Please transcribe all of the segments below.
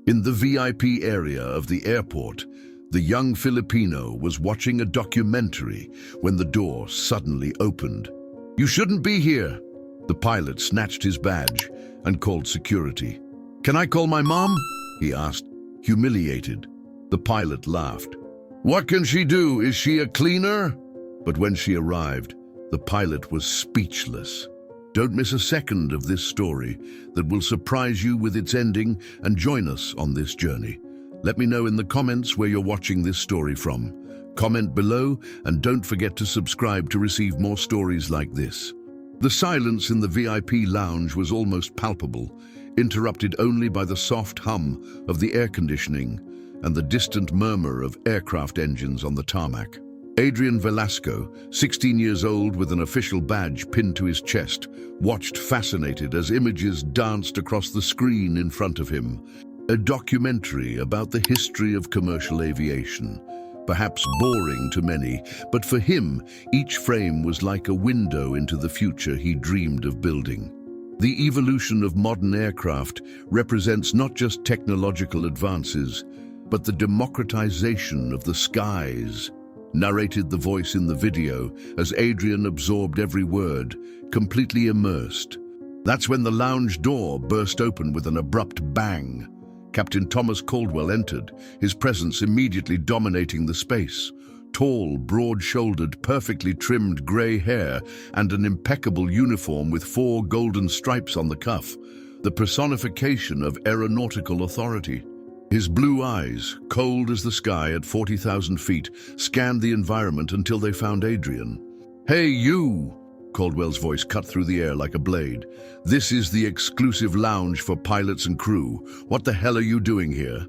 In the VIP area of the airport, the young Filipino was watching a documentary when the door suddenly opened. "You shouldn't be here." The pilot snatched his badge and called security. "Can I call my mom?" he asked, humiliated. The pilot laughed. "What can she do? Is she a cleaner?" But when she arrived, the pilot was speechless. Don't miss a second of this story that will surprise you with its ending, and join us on this journey. Let me know in the comments where you're watching this story from. Comment below and don't forget to subscribe to receive more stories like this. The silence in the VIP lounge was almost palpable, interrupted only by the soft hum of the air conditioning and the distant murmur of aircraft engines on the tarmac. Adrian Velasco, 16 years old with an official badge pinned to his chest, watched fascinated as images danced across the screen in front of him. A documentary about the history of commercial aviation. Perhaps boring to many, but for him, each frame was like a window into the future he dreamed of building. The evolution of modern aircraft represents not just technological advances, but the democratization of the skies, narrated the voice in the video as Adrian absorbed every word, completely immersed. That's when the lounge door burst open with an abrupt bang. Captain Thomas Caldwell entered, his presence immediately dominating the space. Tall, broad-shouldered, perfectly trimmed grey hair and an impeccable uniform with 4 golden stripes on the cuff, the personification of aeronautical authority. His blue eyes, cold as the sky at 40,000 feet, scanned the environment until they found Adrian. "Hey, you!" Caldwell's voice cut through the air like a blade. "This is the exclusive lounge for pilots and crew. What the hell are you doing here?"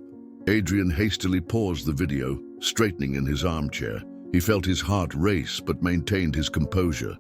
Adrian hastily paused the video, straightening in his armchair. He felt his heart race but maintained his composure.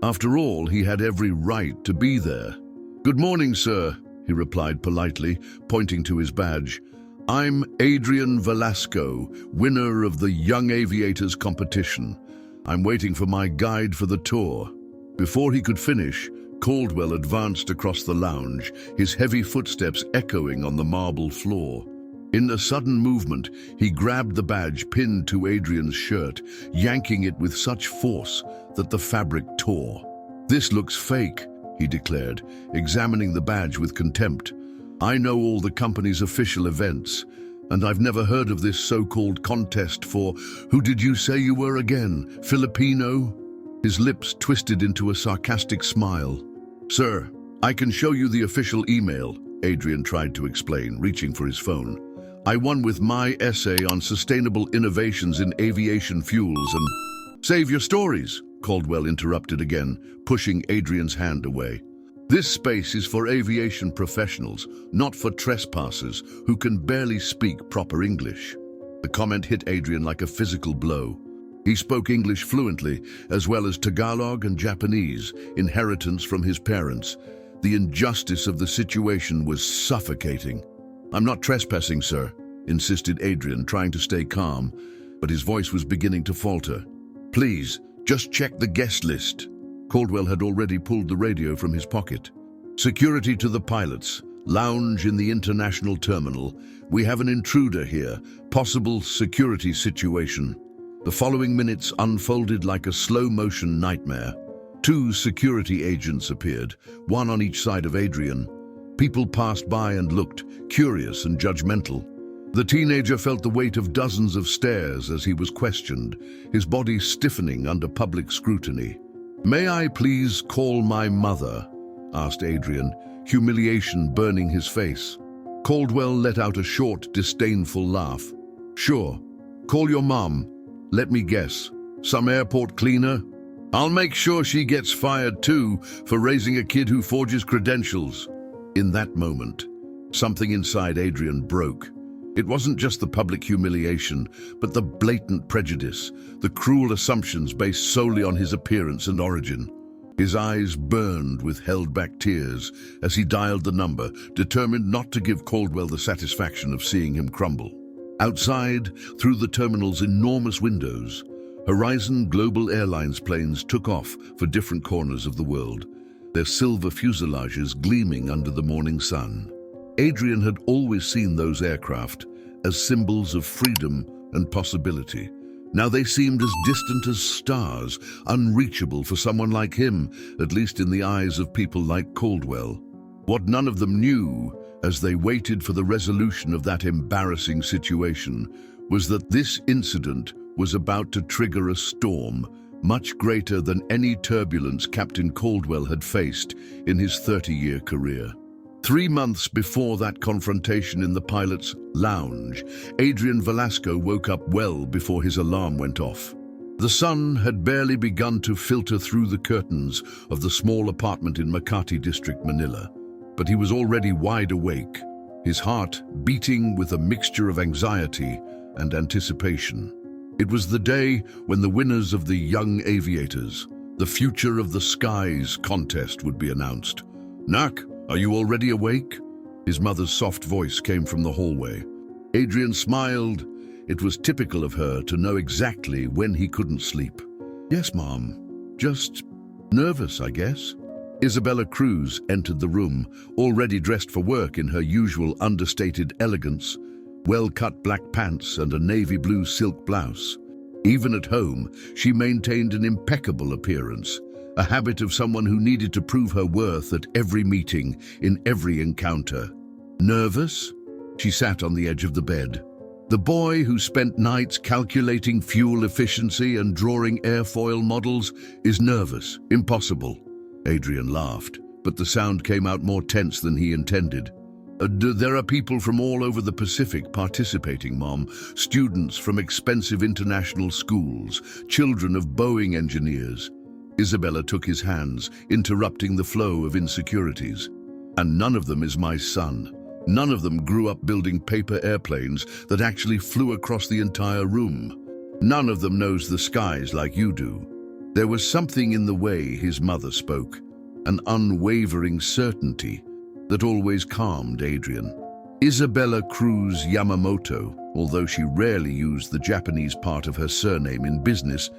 After all, he had every right to be there. "Good morning, sir," he replied politely, pointing to his badge. "I'm Adrian Velasco, winner of the Young Aviators competition. I'm waiting for my guide for the tour." Before he could finish, Caldwell advanced across the lounge, his heavy footsteps echoing on the marble floor. In a sudden movement, he grabbed the badge pinned to Adrian's shirt, yanking it with such force that the fabric tore. "This looks fake," he declared, examining the badge with contempt. "I know all the company's official events, and I've never heard of this so-called contest for, who did you say you were again, Filipino?" His lips twisted into a sarcastic smile. "Sir, I can show you the official email," Adrian tried to explain, reaching for his phone. "I won with my essay on sustainable innovations in aviation fuels and—" "Save your stories," Caldwell interrupted again, pushing Adrian's hand away. "This space is for aviation professionals, not for trespassers who can barely speak proper English." The comment hit Adrian like a physical blow. He spoke English fluently, as well as Tagalog and Japanese, inheritance from his parents. The injustice of the situation was suffocating. "I'm not trespassing, sir," insisted Adrian, trying to stay calm, but his voice was beginning to falter. "Please, just check the guest list." Caldwell had already pulled the radio from his pocket. "Security to the pilots. Lounge in the international terminal. We have an intruder here. Possible security situation." The following minutes unfolded like a slow-motion nightmare. 2 security agents appeared, one on each side of Adrian. People passed by and looked, curious and judgmental. The teenager felt the weight of dozens of stares as he was questioned, his body stiffening under public scrutiny. "May I please call my mother?" asked Adrian, humiliation burning his face. Caldwell let out a short, disdainful laugh. "Sure. Call your mom. Let me guess. Some airport cleaner? I'll make sure she gets fired too for raising a kid who forges credentials." In that moment, something inside Adrian broke. It wasn't just the public humiliation, but the blatant prejudice, the cruel assumptions based solely on his appearance and origin. His eyes burned with held-back tears as he dialed the number, determined not to give Caldwell the satisfaction of seeing him crumble. Outside, through the terminal's enormous windows, Horizon Global Airlines planes took off for different corners of the world, their silver fuselages gleaming under the morning sun. Adrian had always seen those aircraft as symbols of freedom and possibility. Now they seemed as distant as stars, unreachable for someone like him, at least in the eyes of people like Caldwell. What none of them knew, as they waited for the resolution of that embarrassing situation, was that this incident was about to trigger a storm much greater than any turbulence Captain Caldwell had faced in his 30-year career. 3 months before that confrontation in the pilot's lounge, Adrian Velasco woke up well before his alarm went off. The sun had barely begun to filter through the curtains of the small apartment in Makati District, Manila, but he was already wide awake, his heart beating with a mixture of anxiety and anticipation. It was the day when the winners of the Young Aviators, the Future of the Skies contest would be announced. "Nak, are you already awake?" His mother's soft voice came from the hallway. Adrian smiled. It was typical of her to know exactly when he couldn't sleep. "Yes, Mom. Just nervous, I guess." Isabella Cruz entered the room, already dressed for work in her usual understated elegance, well-cut black pants and a navy blue silk blouse. Even at home, she maintained an impeccable appearance, a habit of someone who needed to prove her worth at every meeting, in every encounter. Nervous? She sat on the edge of the bed. The boy who spent nights calculating fuel efficiency and drawing airfoil models is nervous. Impossible. Adrian laughed, but the sound came out more tense than he intended. There are people from all over the Pacific participating, Mom. Students from expensive international schools, children of Boeing engineers. Isabella took his hands, interrupting the flow of insecurities. "And none of them is my son. None of them grew up building paper airplanes that actually flew across the entire room. None of them knows the skies like you do." There was something in the way his mother spoke, an unwavering certainty that always calmed Adrian. Isabella Cruz Yamamoto, although she rarely used the Japanese part of her surname in business,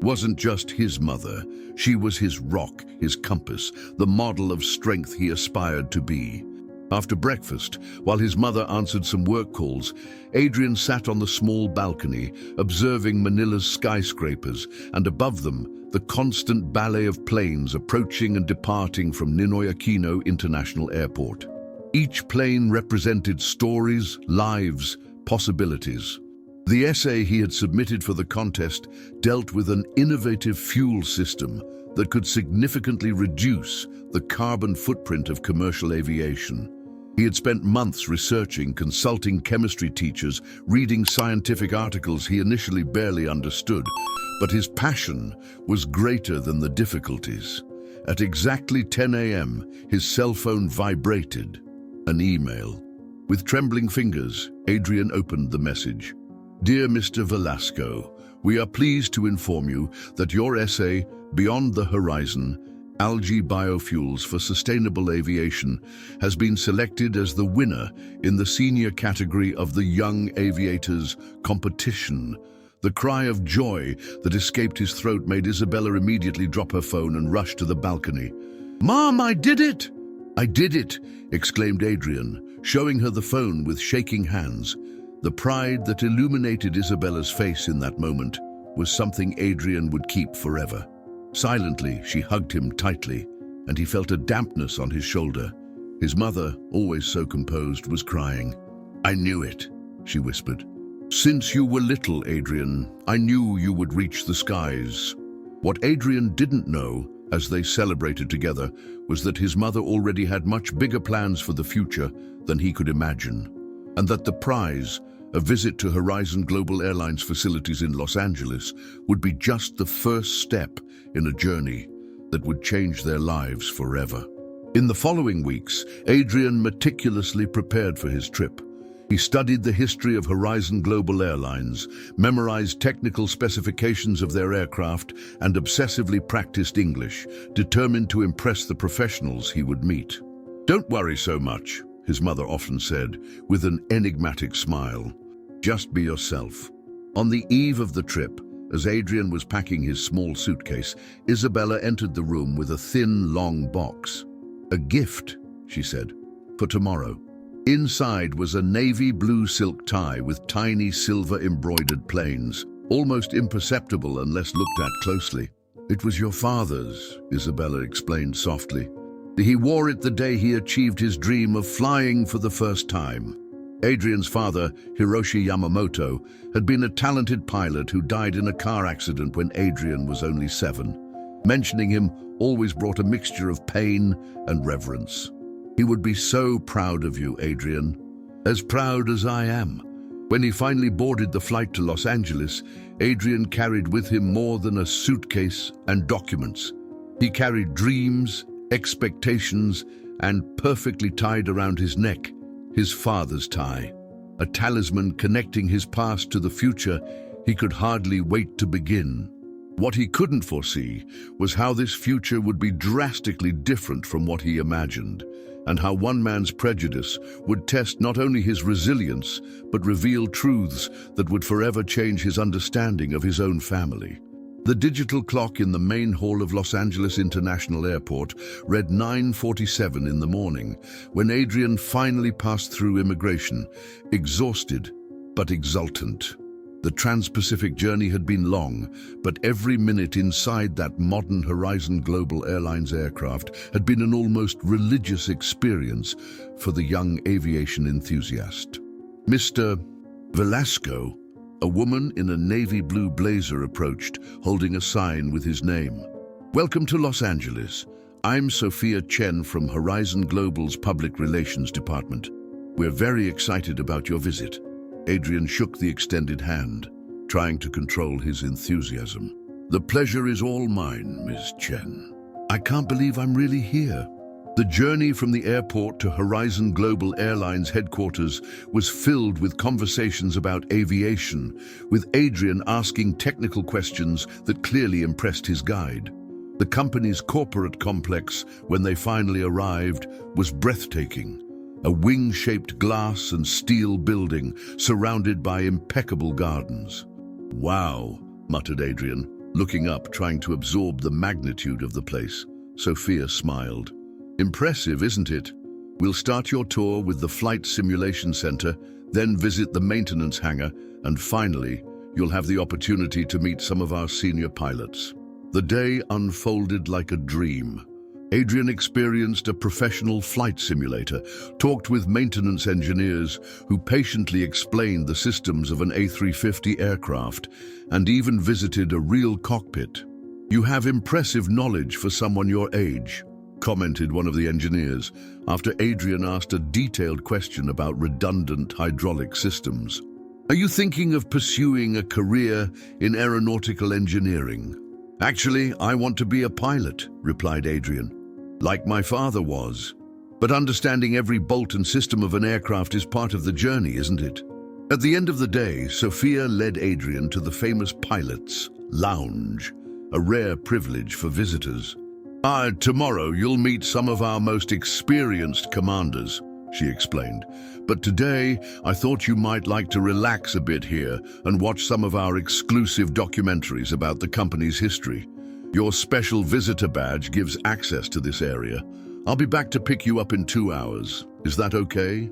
wasn't just his mother. She was his rock, his compass, the model of strength he aspired to be. After breakfast, while his mother answered some work calls, Adrian sat on the small balcony, observing Manila's skyscrapers, and above them, the constant ballet of planes approaching and departing from Ninoy Aquino International Airport. Each plane represented stories, lives, possibilities. The essay he had submitted for the contest dealt with an innovative fuel system that could significantly reduce the carbon footprint of commercial aviation. He had spent months researching, consulting chemistry teachers, reading scientific articles he initially barely understood, but his passion was greater than the difficulties. At exactly 10 a.m., his cell phone vibrated. An email. With trembling fingers, Adrian opened the message. "Dear Mr. Velasco, we are pleased to inform you that your essay, Beyond the Horizon, Algae Biofuels for Sustainable Aviation, has been selected as the winner in the senior category of the Young Aviators competition." The cry of joy that escaped his throat made Isabella immediately drop her phone and rush to the balcony. "Mom, I did it!" "I did it!" exclaimed Adrian, showing her the phone with shaking hands. The pride that illuminated Isabella's face in that moment was something Adrian would keep forever. Silently, she hugged him tightly, and he felt a dampness on his shoulder. His mother, always so composed, was crying. "I knew it," she whispered. "Since you were little, Adrian, I knew you would reach the skies." What Adrian didn't know, as they celebrated together, was that his mother already had much bigger plans for the future than he could imagine, and that the prize, a visit to Horizon Global Airlines facilities in Los Angeles, would be just the first step in a journey that would change their lives forever. In the following weeks, Adrian meticulously prepared for his trip. He studied the history of Horizon Global Airlines, memorized technical specifications of their aircraft, and obsessively practiced English, determined to impress the professionals he would meet. "Don't worry so much," his mother often said, with an enigmatic smile. "Just be yourself." On the eve of the trip, as Adrian was packing his small suitcase, Isabella entered the room with a thin, long box. "A gift," she said, "for tomorrow." Inside was a navy blue silk tie with tiny silver embroidered planes, almost imperceptible unless looked at closely. "It was your father's," Isabella explained softly. "He wore it the day he achieved his dream of flying for the first time." Adrian's father, Hiroshi Yamamoto, had been a talented pilot who died in a car accident when Adrian was only 7. Mentioning him always brought a mixture of pain and reverence. "He would be so proud of you, Adrian. As proud as I am." When he finally boarded the flight to Los Angeles, Adrian carried with him more than a suitcase and documents. He carried dreams, expectations, and perfectly tied around his neck, his father's tie. A talisman connecting his past to the future he could hardly wait to begin. What he couldn't foresee was how this future would be drastically different from what he imagined, and how one man's prejudice would test not only his resilience, but reveal truths that would forever change his understanding of his own family. The digital clock in the main hall of Los Angeles International Airport read 9:47 in the morning when Adrian finally passed through immigration, exhausted but exultant. The trans-Pacific journey had been long, but every minute inside that modern Horizon Global Airlines aircraft had been an almost religious experience for the young aviation enthusiast. Mr. Velasco, a woman in a navy blue blazer, approached, holding a sign with his name. "Welcome to Los Angeles. I'm Sophia Chen from Horizon Global's Public Relations Department. We're very excited about your visit." Adrian shook the extended hand, trying to control his enthusiasm. "The pleasure is all mine, Ms. Chen. I can't believe I'm really here." The journey from the airport to Horizon Global Airlines headquarters was filled with conversations about aviation, with Adrian asking technical questions that clearly impressed his guide. The company's corporate complex, when they finally arrived, was breathtaking. A wing-shaped glass and steel building surrounded by impeccable gardens. "Wow," muttered Adrian, looking up, trying to absorb the magnitude of the place. Sophia smiled. "Impressive, isn't it? We'll start your tour with the Flight Simulation Center, then visit the maintenance hangar, and finally, you'll have the opportunity to meet some of our senior pilots." The day unfolded like a dream. Adrian experienced a professional flight simulator, talked with maintenance engineers who patiently explained the systems of an A350 aircraft, and even visited a real cockpit. "You have impressive knowledge for someone your age," commented one of the engineers, after Adrian asked a detailed question about redundant hydraulic systems. "Are you thinking of pursuing a career in aeronautical engineering?" "Actually, I want to be a pilot," replied Adrian. "Like my father was. But understanding every bolt and system of an aircraft is part of the journey, isn't it?" At the end of the day, Sophia led Adrian to the famous Pilot's Lounge, a rare privilege for visitors. Tomorrow you'll meet some of our most experienced commanders," she explained. "But today, I thought you might like to relax a bit here and watch some of our exclusive documentaries about the company's history. Your special visitor badge gives access to this area. I'll be back to pick you up in 2 hours. Is that okay?"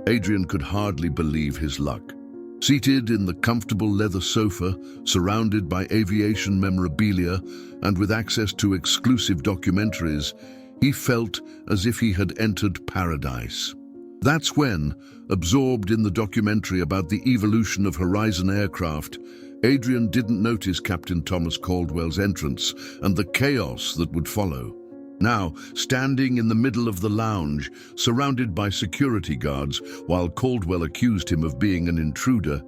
Adrian could hardly believe his luck. Seated in the comfortable leather sofa, surrounded by aviation memorabilia, and with access to exclusive documentaries, he felt as if he had entered paradise. That's when, absorbed in the documentary about the evolution of Horizon aircraft, Adrian didn't notice Captain Thomas Caldwell's entrance and the chaos that would follow. Now, standing in the middle of the lounge, surrounded by security guards, while Caldwell accused him of being an intruder,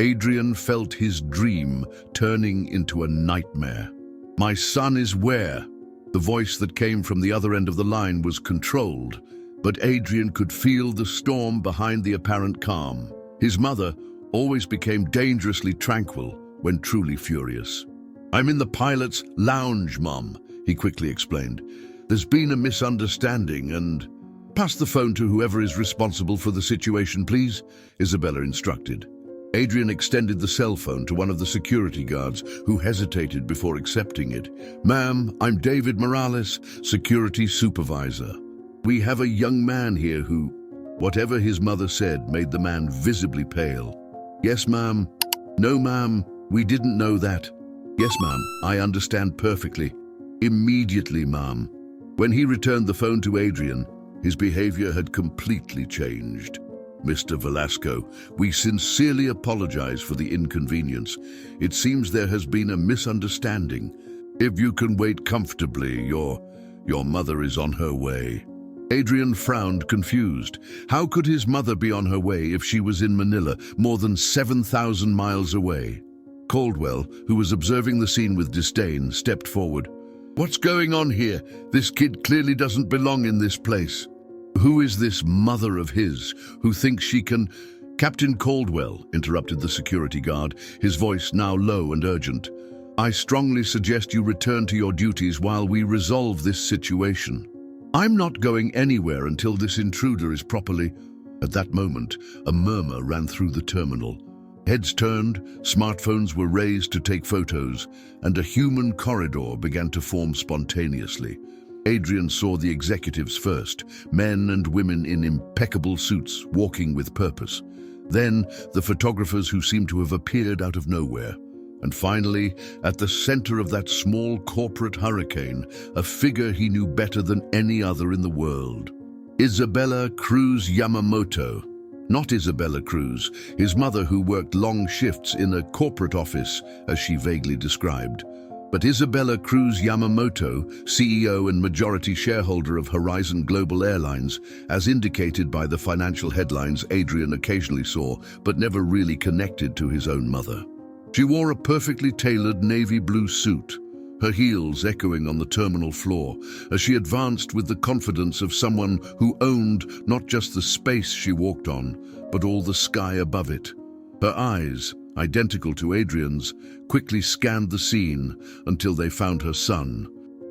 Adrian felt his dream turning into a nightmare. "My son is where?" The voice that came from the other end of the line was controlled, but Adrian could feel the storm behind the apparent calm. His mother always became dangerously tranquil when truly furious. "I'm in the pilot's lounge, Mom," he quickly explained. "There's been a misunderstanding and—" "Pass the phone to whoever is responsible for the situation, please," Isabella instructed. Adrian extended the cell phone to one of the security guards, who hesitated before accepting it. "Ma'am, I'm David Morales, security supervisor. We have a young man here who—" Whatever his mother said made the man visibly pale. "Yes, ma'am." "No, ma'am, we didn't know that." "Yes, ma'am, I understand perfectly." "Immediately, ma'am." When he returned the phone to Adrian, his behavior had completely changed. "Mr. Velasco, we sincerely apologize for the inconvenience. It seems there has been a misunderstanding. If you can wait comfortably, your mother is on her way." Adrian frowned, confused. How could his mother be on her way if she was in Manila, more than 7,000 miles away? Caldwell, who was observing the scene with disdain, stepped forward. "What's going on here? This kid clearly doesn't belong in this place. Who is this mother of his who thinks she can—" "Captain Caldwell," interrupted the security guard, his voice now low and urgent. "I strongly suggest you return to your duties while we resolve this situation. I'm not going anywhere until this intruder is properly—" At that moment, a murmur ran through the terminal. Heads turned, smartphones were raised to take photos, and a human corridor began to form spontaneously. Adrian saw the executives first, men and women in impeccable suits, walking with purpose. Then, the photographers who seemed to have appeared out of nowhere. And finally, at the center of that small corporate hurricane, a figure he knew better than any other in the world. Isabella Cruz Yamamoto. Not Isabella Cruz, his mother who worked long shifts in a corporate office, as she vaguely described. But Isabella Cruz Yamamoto, CEO and majority shareholder of Horizon Global Airlines, as indicated by the financial headlines Adrian occasionally saw, but never really connected to his own mother. She wore a perfectly tailored navy blue suit, her heels echoing on the terminal floor, as she advanced with the confidence of someone who owned not just the space she walked on, but all the sky above it. Her eyes, identical to Adrian's, quickly scanned the scene until they found her son.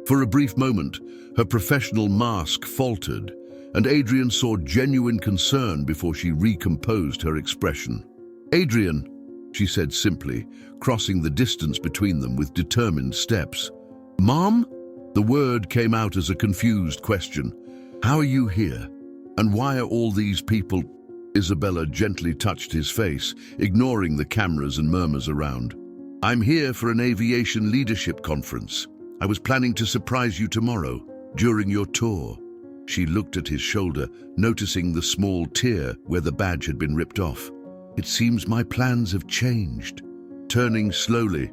For a brief moment, her professional mask faltered, and Adrian saw genuine concern before she recomposed her expression. "Adrian," she said simply, crossing the distance between them with determined steps. "Mom?" The word came out as a confused question. "How are you here? And why are all these people—" Isabella gently touched his face, ignoring the cameras and murmurs around. "I'm here for an aviation leadership conference. I was planning to surprise you tomorrow, during your tour." She looked at his shoulder, noticing the small tear where the badge had been ripped off. "It seems my plans have changed." Turning slowly,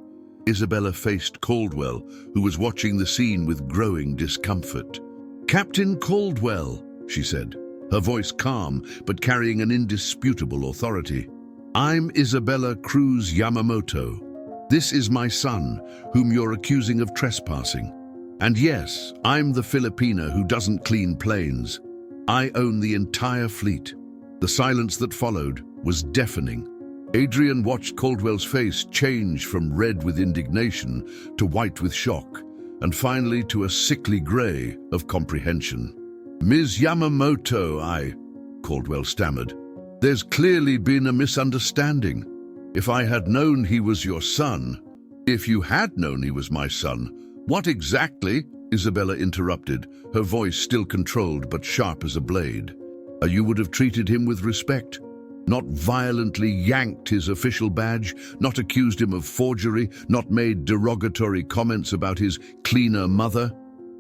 Isabella faced Caldwell, who was watching the scene with growing discomfort. "Captain Caldwell," she said, her voice calm but carrying an indisputable authority. "I'm Isabella Cruz Yamamoto. This is my son, whom you're accusing of trespassing. And yes, I'm the Filipina who doesn't clean planes. I own the entire fleet." The silence that followed was deafening. Adrian watched Caldwell's face change from red with indignation to white with shock, and finally to a sickly gray of comprehension. "Ms. Yamamoto, Caldwell stammered. "There's clearly been a misunderstanding. If I had known he was your son—" "If you had known he was my son, what exactly?" Isabella interrupted, her voice still controlled but sharp as a blade. "You would have treated him with respect. Not violently yanked his official badge, not accused him of forgery, not made derogatory comments about his cleaner mother."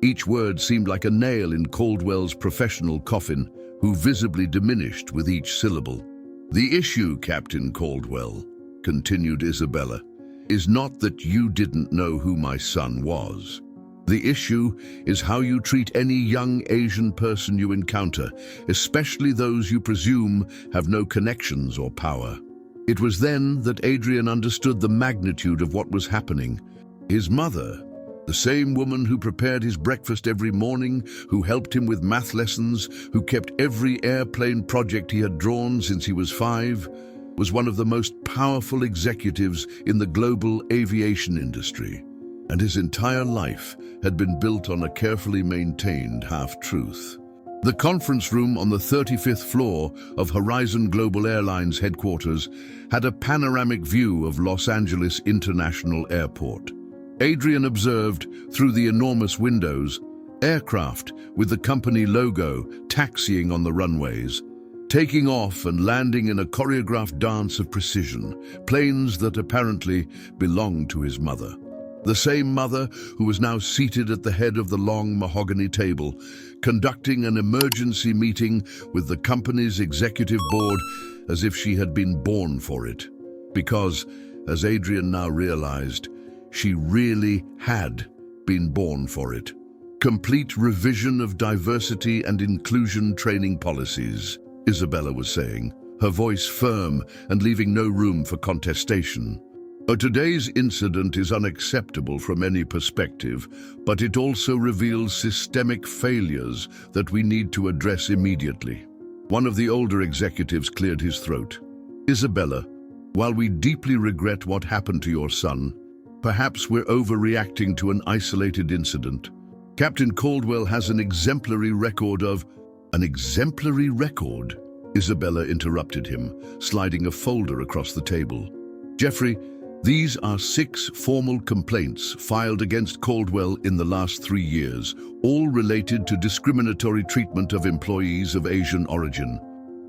Each word seemed like a nail in Caldwell's professional coffin, who visibly diminished with each syllable. "The issue, Captain Caldwell," continued Isabella, "is not that you didn't know who my son was. The issue is how you treat any young Asian person you encounter, especially those you presume have no connections or power." It was then that Adrian understood the magnitude of what was happening. His mother, the same woman who prepared his breakfast every morning, who helped him with math lessons, who kept every airplane project he had drawn since he was 5, was one of the most powerful executives in the global aviation industry. And his entire life had been built on a carefully maintained half-truth. The conference room on the 35th floor of Horizon Global Airlines headquarters had a panoramic view of Los Angeles International Airport. Adrian observed, through the enormous windows, aircraft with the company logo taxiing on the runways. taking off and landing in a choreographed dance of precision, planes that apparently belonged to his mother. The same mother who was now seated at the head of the long mahogany table, conducting an emergency meeting with the company's executive board as if she had been born for it. Because, as Adrian now realized, she really had been born for it. Complete revision of diversity and inclusion training policies, Isabella was saying, her voice firm and leaving no room for contestation. Today's incident is unacceptable from any perspective, but it also reveals systemic failures that we need to address immediately. One of the older executives cleared his throat. Isabella, while we deeply regret what happened to your son, perhaps we're overreacting to an isolated incident. Captain Caldwell has an exemplary record of... An exemplary record? Isabella interrupted him, sliding a folder across the table. Jeffrey, these are 6 formal complaints filed against Caldwell in the last 3 years, all related to discriminatory treatment of employees of Asian origin.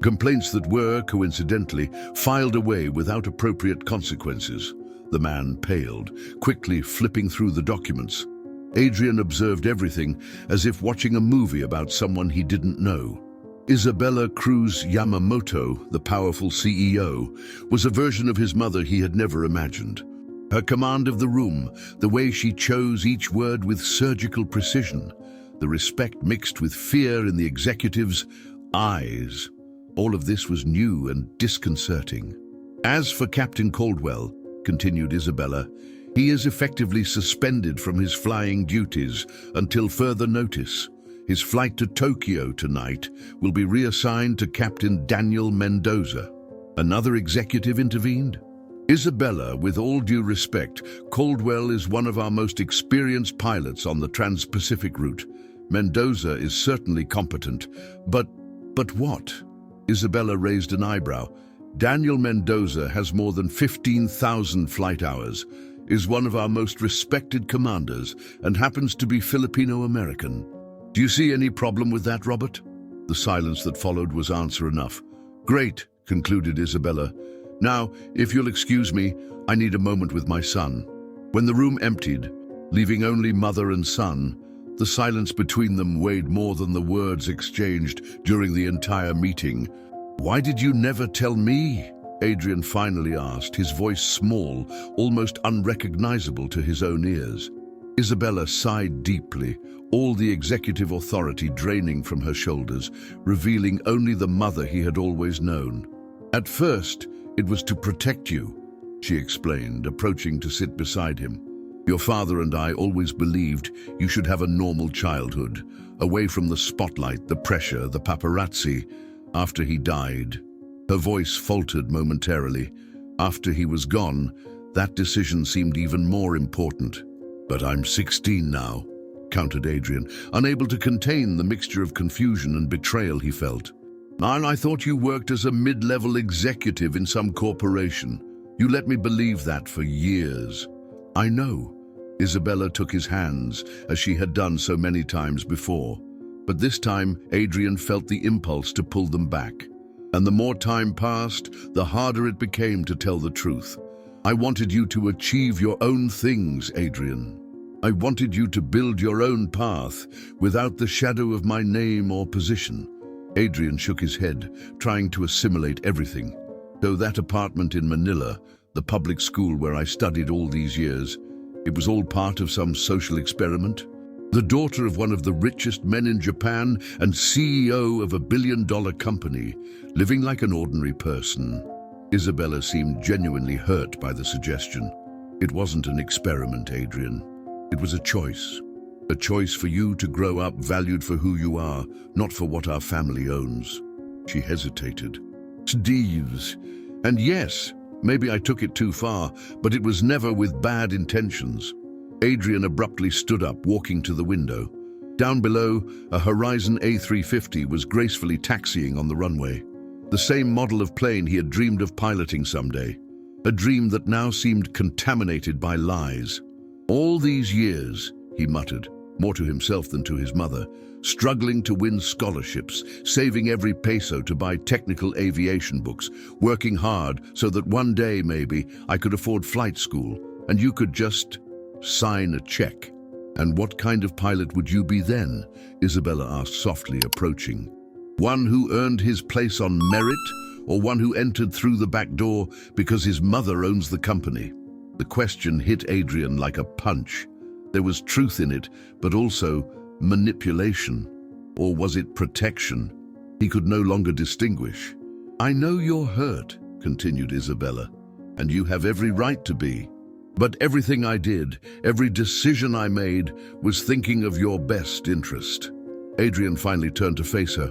Complaints that were, coincidentally, filed away without appropriate consequences. The man paled, quickly flipping through the documents. Adrian observed everything as if watching a movie about someone he didn't know. Isabella Cruz Yamamoto, the powerful CEO, was a version of his mother he had never imagined. Her command of the room, the way she chose each word with surgical precision, the respect mixed with fear in the executive's eyes. All of this was new and disconcerting. As for Captain Caldwell, continued Isabella, he is effectively suspended from his flying duties until further notice. His flight to Tokyo tonight will be reassigned to Captain Daniel Mendoza. Another executive intervened. Isabella, with all due respect, Caldwell is one of our most experienced pilots on the Trans-Pacific route. Mendoza is certainly competent, but what? Isabella raised an eyebrow. Daniel Mendoza has more than 15,000 flight hours, is one of our most respected commanders, and happens to be Filipino-American. Do you see any problem with that, Robert? The silence that followed was answer enough. Great, concluded Isabella. Now, if you'll excuse me, I need a moment with my son. When the room emptied, leaving only mother and son, the silence between them weighed more than the words exchanged during the entire meeting. Why did you never tell me? Adrian finally asked, his voice small, almost unrecognizable to his own ears. Isabella sighed deeply, all the executive authority draining from her shoulders, revealing only the mother he had always known. At first, it was to protect you, she explained, approaching to sit beside him. Your father and I always believed you should have a normal childhood, away from the spotlight, the pressure, the paparazzi. After he died, her voice faltered momentarily. After he was gone, that decision seemed even more important. But I'm 16 now, countered Adrian, unable to contain the mixture of confusion and betrayal he felt. And I thought you worked as a mid-level executive in some corporation. You let me believe that for years. I know. Isabella took his hands, as she had done so many times before. But this time, Adrian felt the impulse to pull them back. And the more time passed, the harder it became to tell the truth. I wanted you to achieve your own things, Adrian. I wanted you to build your own path, without the shadow of my name or position. Adrian shook his head, trying to assimilate everything. Though that apartment in Manila, the public school where I studied all these years, it was all part of some social experiment. The daughter of one of the richest men in Japan and CEO of a billion-dollar company, living like an ordinary person. Isabella seemed genuinely hurt by the suggestion. It wasn't an experiment, Adrian. It was a choice. A choice for you to grow up valued for who you are, not for what our family owns. She hesitated. Steve's. And yes, maybe I took it too far, but it was never with bad intentions. Adrian abruptly stood up, walking to the window. Down below, a Horizon A350 was gracefully taxiing on the runway. The same model of plane he had dreamed of piloting someday. A dream that now seemed contaminated by lies. All these years, he muttered, more to himself than to his mother, struggling to win scholarships, saving every peso to buy technical aviation books, working hard so that one day, maybe, I could afford flight school, and you could just sign a check. And what kind of pilot would you be then? Isabella asked softly, approaching. One who earned his place on merit, or one who entered through the back door because his mother owns the company? The question hit Adrian like a punch. There was truth in it, but also manipulation. Or was it protection? He could no longer distinguish. I know you're hurt, continued Isabella, and you have every right to be. But everything I did, every decision I made, was thinking of your best interest. Adrian finally turned to face her.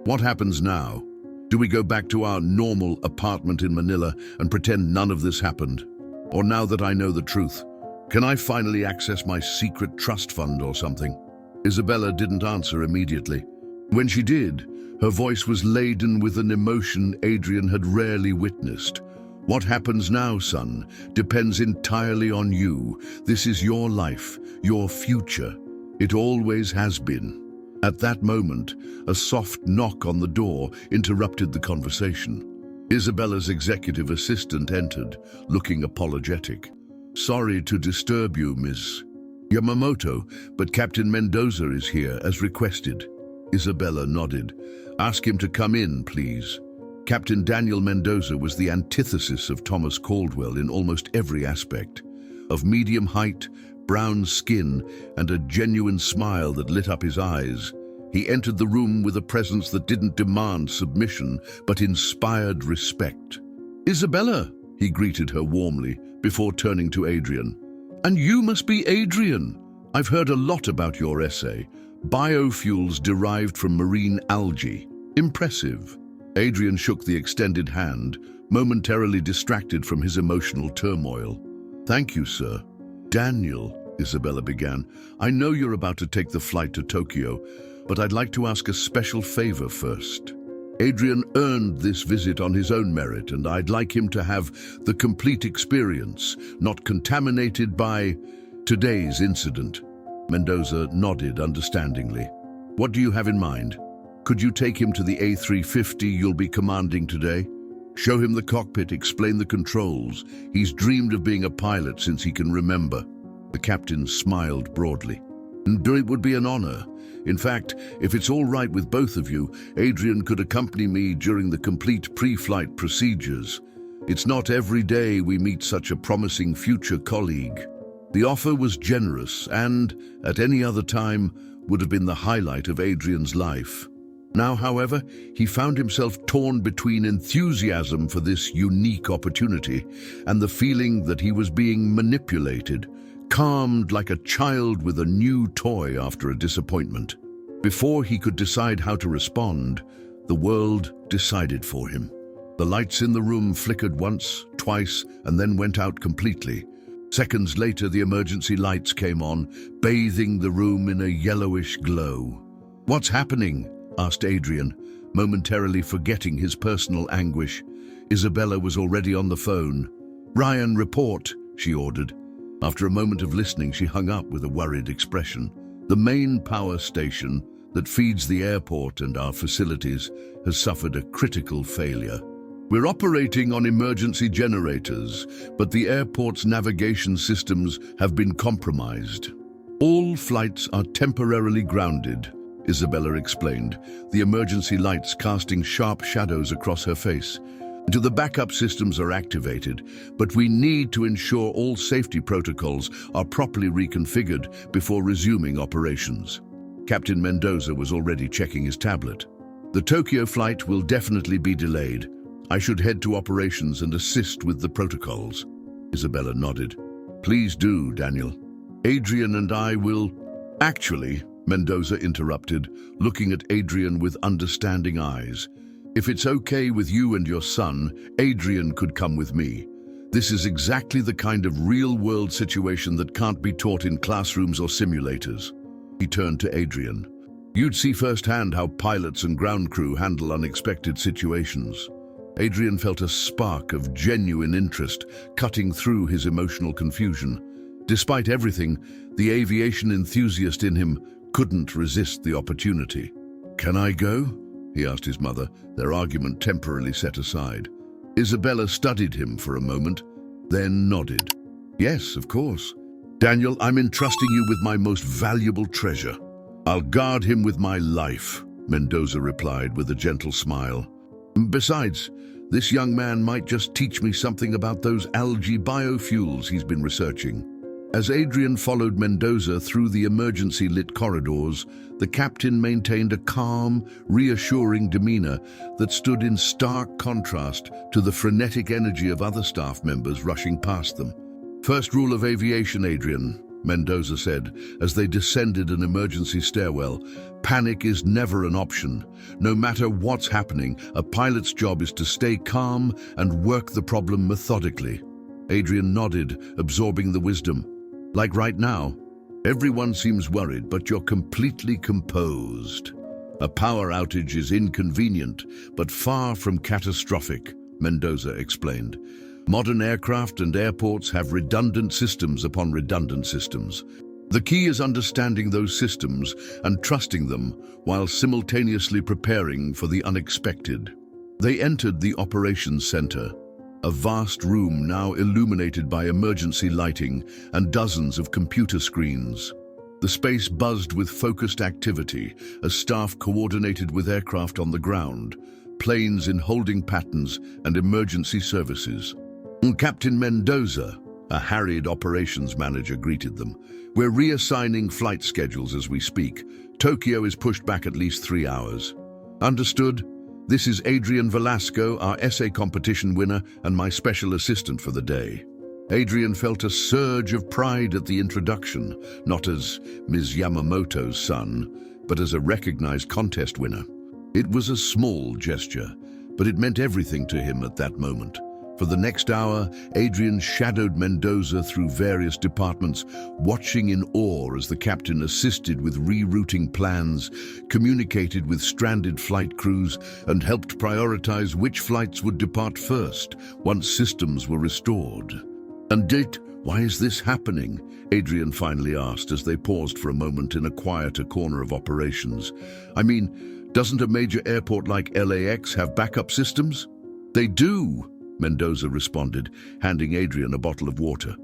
What happens now? Do we go back to our normal apartment in Manila and pretend none of this happened? Or now that I know the truth, can I finally access my secret trust fund or something? Isabella didn't answer immediately. When she did, her voice was laden with an emotion Adrian had rarely witnessed. What happens now, son, depends entirely on you. This is your life, your future. It always has been. At that moment, a soft knock on the door interrupted the conversation. Isabella's executive assistant entered, looking apologetic. Sorry to disturb you, Miss Yamamoto, but Captain Mendoza is here as requested. Isabella nodded. Ask him to come in, please. Captain Daniel Mendoza was the antithesis of Thomas Caldwell in almost every aspect. Of medium height, brown skin, and a genuine smile that lit up his eyes, he entered the room with a presence that didn't demand submission, but inspired respect. Isabella, he greeted her warmly, before turning to Adrian. And you must be Adrian. I've heard a lot about your essay. Biofuels derived from marine algae. Impressive. Adrian shook the extended hand, momentarily distracted from his emotional turmoil. Thank you, sir. Daniel, Isabella began, I know you're about to take the flight to Tokyo, but I'd like to ask a special favor first. Adrian earned this visit on his own merit, and I'd like him to have the complete experience, not contaminated by today's incident. Mendoza nodded understandingly. What do you have in mind? Could you take him to the A350 you'll be commanding today? Show him the cockpit, explain the controls. He's dreamed of being a pilot since he can remember. The captain smiled broadly. And it would be an honor. In fact, if it's all right with both of you, Adrian could accompany me during the complete pre-flight procedures. It's not every day we meet such a promising future colleague. The offer was generous and, at any other time, would have been the highlight of Adrian's life. Now, however, he found himself torn between enthusiasm for this unique opportunity and the feeling that he was being manipulated, calmed like a child with a new toy after a disappointment. Before he could decide how to respond, the world decided for him. The lights in the room flickered once, twice, and then went out completely. Seconds later, the emergency lights came on, bathing the room in a yellowish glow. What's happening? Asked Adrian, momentarily forgetting his personal anguish. Isabella was already on the phone. Ryan, report, she ordered. After a moment of listening, she hung up with a worried expression. The main power station that feeds the airport and our facilities has suffered a critical failure. We're operating on emergency generators, but the airport's navigation systems have been compromised. All flights are temporarily grounded, Isabella explained, the emergency lights casting sharp shadows across her face. The backup systems are activated, but we need to ensure all safety protocols are properly reconfigured before resuming operations. Captain Mendoza was already checking his tablet. The Tokyo flight will definitely be delayed. I should head to operations and assist with the protocols. Isabella nodded. Please do, Daniel. Adrian and I will... Actually, Mendoza interrupted, looking at Adrian with understanding eyes. If it's okay with you and your son, Adrian could come with me. This is exactly the kind of real-world situation that can't be taught in classrooms or simulators. He turned to Adrian. You'd see firsthand how pilots and ground crew handle unexpected situations. Adrian felt a spark of genuine interest cutting through his emotional confusion. Despite everything, the aviation enthusiast in him couldn't resist the opportunity. "Can I go?" he asked his mother, their argument temporarily set aside. Isabella studied him for a moment, then nodded. "Yes, of course. Daniel, I'm entrusting you with my most valuable treasure. I'll guard him with my life," Mendoza replied with a gentle smile. "Besides, this young man might just teach me something about those algae biofuels he's been researching." As Adrian followed Mendoza through the emergency-lit corridors, the captain maintained a calm, reassuring demeanor that stood in stark contrast to the frenetic energy of other staff members rushing past them. "First rule of aviation, Adrian," Mendoza said as they descended an emergency stairwell. "Panic is never an option. No matter what's happening, a pilot's job is to stay calm and work the problem methodically." Adrian nodded, absorbing the wisdom. "Like right now, everyone seems worried, but you're completely composed. A power outage is inconvenient, but far from catastrophic," Mendoza explained. "Modern aircraft and airports have redundant systems upon redundant systems. The key is understanding those systems and trusting them while simultaneously preparing for the unexpected." They entered the operations center, a vast room now illuminated by emergency lighting and dozens of computer screens. The space buzzed with focused activity as staff coordinated with aircraft on the ground, planes in holding patterns, and emergency services. Captain Mendoza, a harried operations manager, greeted them. "We're reassigning flight schedules as we speak. Tokyo is pushed back at least 3 hours." "Understood. This is Adrian Velasco, our essay competition winner and my special assistant for the day." Adrian felt a surge of pride at the introduction, not as Ms. Yamamoto's son, but as a recognized contest winner. It was a small gesture, but it meant everything to him at that moment. For the next hour, Adrian shadowed Mendoza through various departments, watching in awe as the captain assisted with rerouting plans, communicated with stranded flight crews, and helped prioritize which flights would depart first once systems were restored. "And why is this happening?" Adrian finally asked as they paused for a moment in a quieter corner of operations. "I mean, doesn't a major airport like LAX have backup systems?" "They do," Mendoza responded, handing Adrian a bottle of water.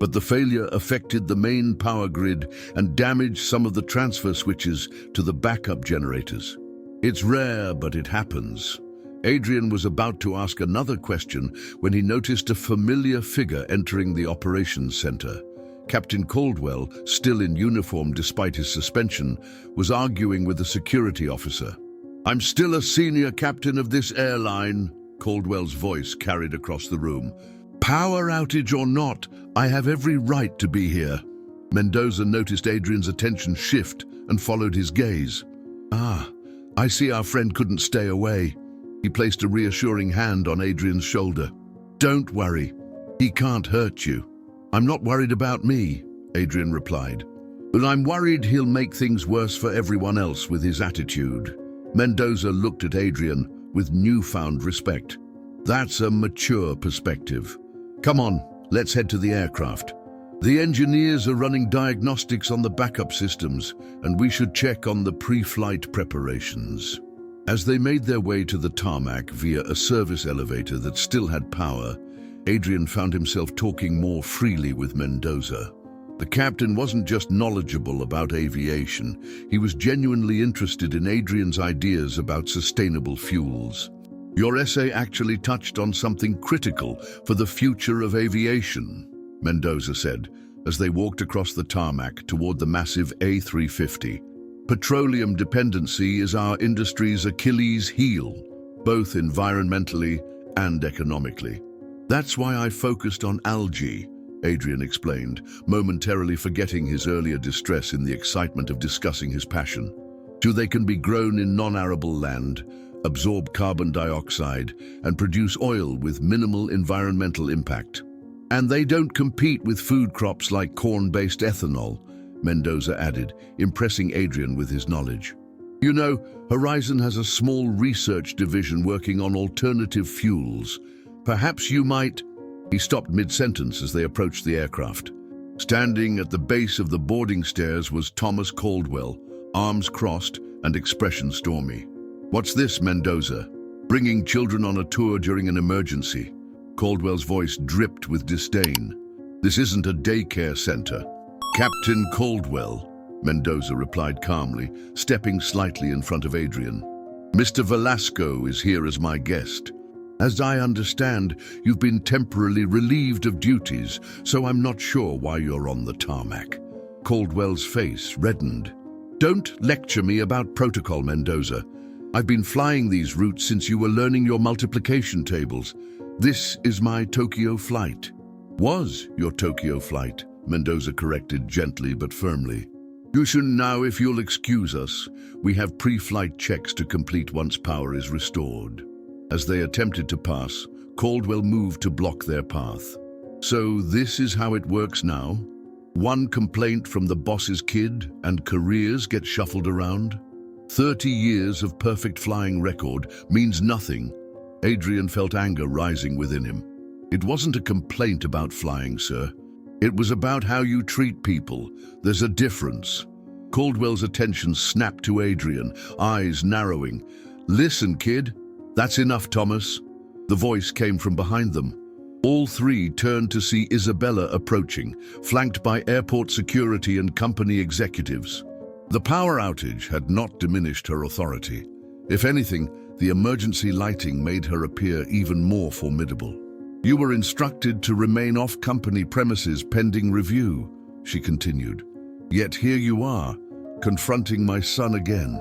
"But the failure affected the main power grid and damaged some of the transfer switches to the backup generators. It's rare, but it happens." Adrian was about to ask another question when he noticed a familiar figure entering the operations center. Captain Caldwell, still in uniform despite his suspension, was arguing with a security officer. "I'm still a senior captain of this airline," Caldwell's voice carried across the room. "Power outage or not, I have every right to be here." Mendoza noticed Adrian's attention shift and followed his gaze. "Ah, I see our friend couldn't stay away." He placed a reassuring hand on Adrian's shoulder. "Don't worry, he can't hurt you." "I'm not worried about me," Adrian replied. "But I'm worried he'll make things worse for everyone else with his attitude." Mendoza looked at Adrian with newfound respect. "That's a mature perspective. Come on, let's head to the aircraft. The engineers are running diagnostics on the backup systems, and we should check on the pre-flight preparations." As they made their way to the tarmac via a service elevator that still had power, Adrian found himself talking more freely with Mendoza. The captain wasn't just knowledgeable about aviation, he was genuinely interested in Adrian's ideas about sustainable fuels. "Your essay actually touched on something critical for the future of aviation," Mendoza said, as they walked across the tarmac toward the massive A350. "Petroleum dependency is our industry's Achilles heel, both environmentally and economically. That's why I focused on algae," Adrian explained, momentarily forgetting his earlier distress in the excitement of discussing his passion. They can be grown in non-arable land, absorb carbon dioxide, and produce oil with minimal environmental impact. And they don't compete with food crops like corn-based ethanol, Mendoza added, impressing Adrian with his knowledge. "You know, Horizon has a small research division working on alternative fuels. Perhaps you might—" He stopped mid-sentence as they approached the aircraft. Standing at the base of the boarding stairs was Thomas Caldwell, arms crossed and expression stormy. "What's this, Mendoza? Bringing children on a tour during an emergency?" Caldwell's voice dripped with disdain. "This isn't a daycare center." "Captain Caldwell," Mendoza replied calmly, stepping slightly in front of Adrian. "Mr. Velasco is here as my guest. As I understand, you've been temporarily relieved of duties, so I'm not sure why you're on the tarmac." Caldwell's face reddened. "Don't lecture me about protocol, Mendoza. I've been flying these routes since you were learning your multiplication tables. This is my Tokyo flight." "Was your Tokyo flight," Mendoza corrected gently but firmly. "You should now, if you'll excuse us. We have pre-flight checks to complete once power is restored." As they attempted to pass, Caldwell moved to block their path. "So this is how it works now? One complaint from the boss's kid and careers get shuffled around? 30 years of perfect flying record means nothing." Adrian felt anger rising within him. "It wasn't a complaint about flying, sir. It was about how you treat people. There's a difference." Caldwell's attention snapped to Adrian, eyes narrowing. "Listen, kid. That's enough, Thomas." The voice came from behind them. All three turned to see Isabella approaching, flanked by airport security and company executives. The power outage had not diminished her authority. If anything, the emergency lighting made her appear even more formidable. "You were instructed to remain off company premises pending review," she continued. "Yet here you are, confronting my son again."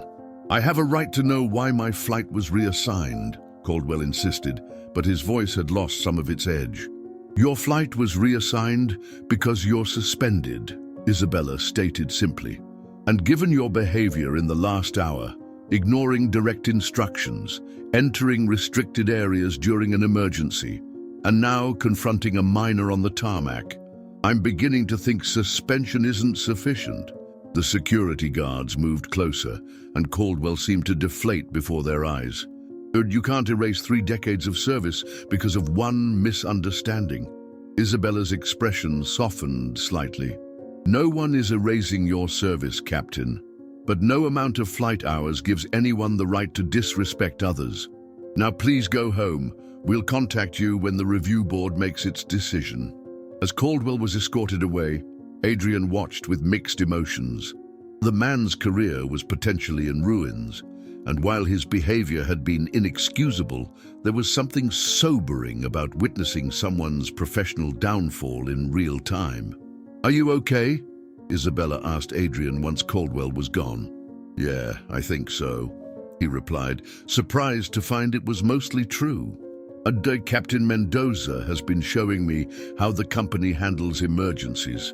"I have a right to know why my flight was reassigned," Caldwell insisted, but his voice had lost some of its edge. "Your flight was reassigned because you're suspended," Isabella stated simply. "And given your behavior in the last hour, ignoring direct instructions, entering restricted areas during an emergency, and now confronting a minor on the tarmac, I'm beginning to think suspension isn't sufficient." The security guards moved closer, and Caldwell seemed to deflate before their eyes. "You can't erase 3 decades of service because of one misunderstanding." Isabella's expression softened slightly. "No one is erasing your service, Captain, but no amount of flight hours gives anyone the right to disrespect others. Now please go home. We'll contact you when the review board makes its decision." As Caldwell was escorted away, Adrian watched with mixed emotions. The man's career was potentially in ruins, and while his behavior had been inexcusable, there was something sobering about witnessing someone's professional downfall in real time. "Are you okay?" Isabella asked Adrian once Caldwell was gone. "Yeah, I think so," he replied, surprised to find it was mostly true. "Captain Mendoza has been showing me how the company handles emergencies.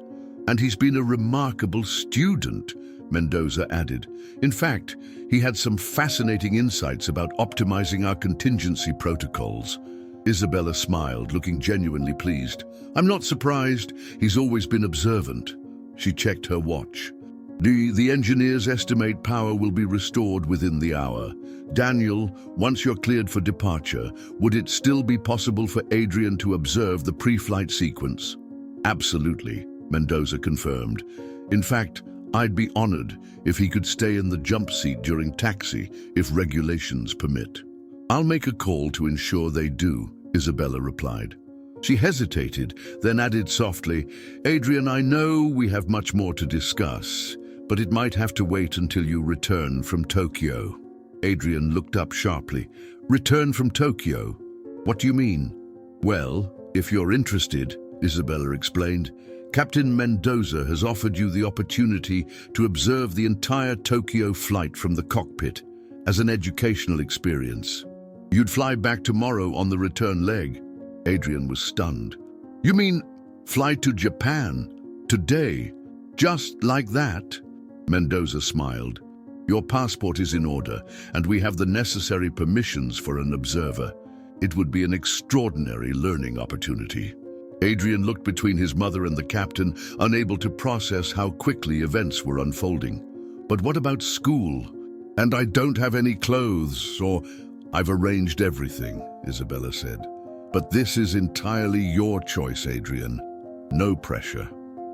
And he's been a remarkable student," Mendoza added. "In fact, he had some fascinating insights about optimizing our contingency protocols." Isabella smiled, looking genuinely pleased. "I'm not surprised. He's always been observant." She checked her watch. The engineers estimate power will be restored within the hour. Daniel, once you're cleared for departure, would it still be possible for Adrian to observe the pre-flight sequence?" "Absolutely," Mendoza confirmed. "In fact, I'd be honored if he could stay in the jump seat during taxi if regulations permit." "I'll make a call to ensure they do," Isabella replied. She hesitated, then added softly, "Adrian, I know we have much more to discuss, but it might have to wait until you return from Tokyo." Adrian looked up sharply. "Return from Tokyo? What do you mean?" "Well, if you're interested," Isabella explained, "Captain Mendoza has offered you the opportunity to observe the entire Tokyo flight from the cockpit as an educational experience. You'd fly back tomorrow on the return leg." Adrian was stunned. "You mean fly to Japan today, just like that?" Mendoza smiled. "Your passport is in order, and we have the necessary permissions for an observer. It would be an extraordinary learning opportunity." Adrian looked between his mother and the captain, unable to process how quickly events were unfolding. "But what about school? And I don't have any clothes, or—" "I've arranged everything," Isabella said. "But this is entirely your choice, Adrian. No pressure."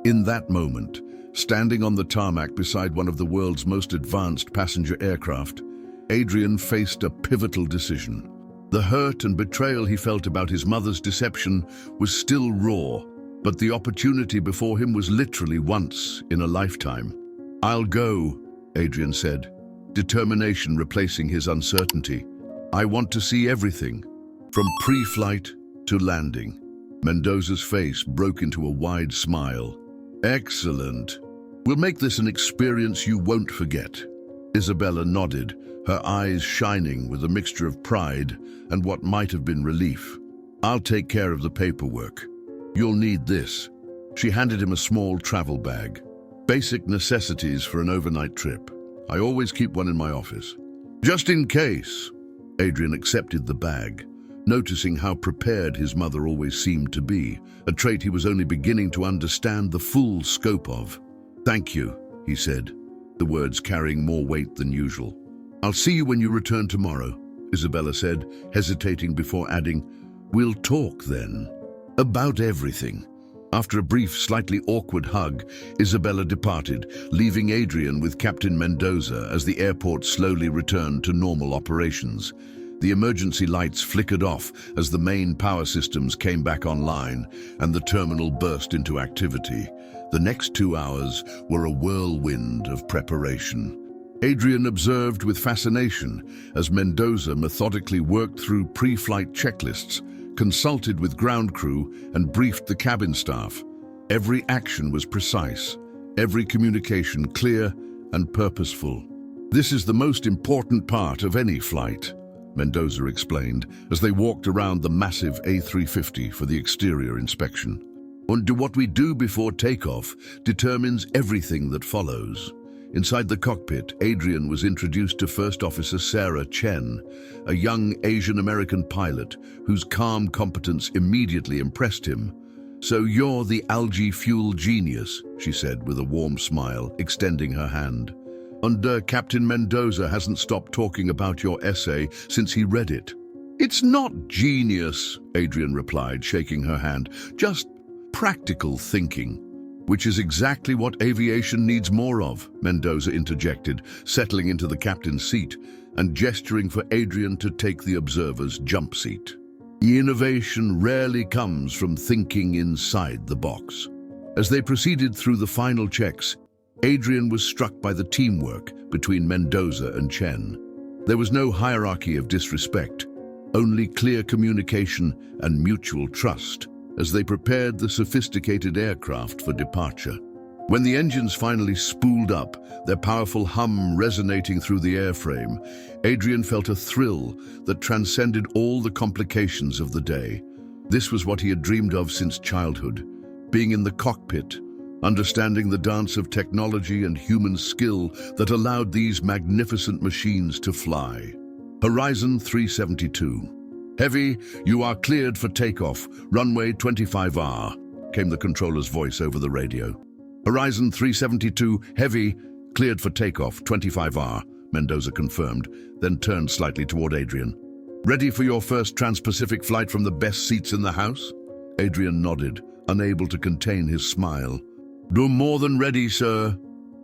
In that moment, Standing on the tarmac beside one of the world's most advanced passenger aircraft, Adrian faced a pivotal decision. The hurt and betrayal he felt about his mother's deception was still raw, but the opportunity before him was literally once in a lifetime. "I'll go," Adrian said, determination replacing his uncertainty. "I want to see everything, from pre-flight to landing." Mendoza's face broke into a wide smile. "Excellent. We'll make this an experience you won't forget." Isabella nodded, her eyes shining with a mixture of pride and what might have been relief. "I'll take care of the paperwork. You'll need this." She handed him a small travel bag. "Basic necessities for an overnight trip. I always keep one in my office." "Just in case." Adrian accepted the bag, noticing how prepared his mother always seemed to be, a trait he was only beginning to understand the full scope of. "Thank you," he said, the words carrying more weight than usual. "I'll see you when you return tomorrow," Isabella said, hesitating before adding, "We'll talk then. About everything." After a brief, slightly awkward hug, Isabella departed, leaving Adrian with Captain Mendoza as the airport slowly returned to normal operations. The emergency lights flickered off as the main power systems came back online and the terminal burst into activity. The next 2 hours were a whirlwind of preparation. Adrian observed with fascination as Mendoza methodically worked through pre-flight checklists, consulted with ground crew, and briefed the cabin staff. Every action was precise, every communication clear and purposeful. "This is the most important part of any flight," Mendoza explained as they walked around the massive A350 for the exterior inspection. "And what we do before takeoff determines everything that follows." Inside the cockpit, Adrian was introduced to First Officer Sarah Chen, a young Asian-American pilot whose calm competence immediately impressed him. "So you're the algae fuel genius," she said with a warm smile, extending her hand. "And Captain Mendoza hasn't stopped talking about your essay since he read it." "It's not genius," Adrian replied, shaking her hand, "just practical thinking." "Which is exactly what aviation needs more of," Mendoza interjected, settling into the captain's seat and gesturing for Adrian to take the observer's jump seat. "Innovation rarely comes from thinking inside the box." As they proceeded through the final checks, Adrian was struck by the teamwork between Mendoza and Chen. There was no hierarchy of disrespect, only clear communication and mutual trust as they prepared the sophisticated aircraft for departure. When the engines finally spooled up, their powerful hum resonating through the airframe, Adrian felt a thrill that transcended all the complications of the day. This was what he had dreamed of since childhood, being in the cockpit, understanding the dance of technology and human skill that allowed these magnificent machines to fly. Horizon 372. "Heavy, you are cleared for takeoff. Runway 25R, came the controller's voice over the radio. "Horizon 372, Heavy, cleared for takeoff, 25R, Mendoza confirmed, then turned slightly toward Adrian. "Ready for your first trans-Pacific flight from the best seats in the house?" Adrian nodded, unable to contain his smile. "Do more than ready, sir."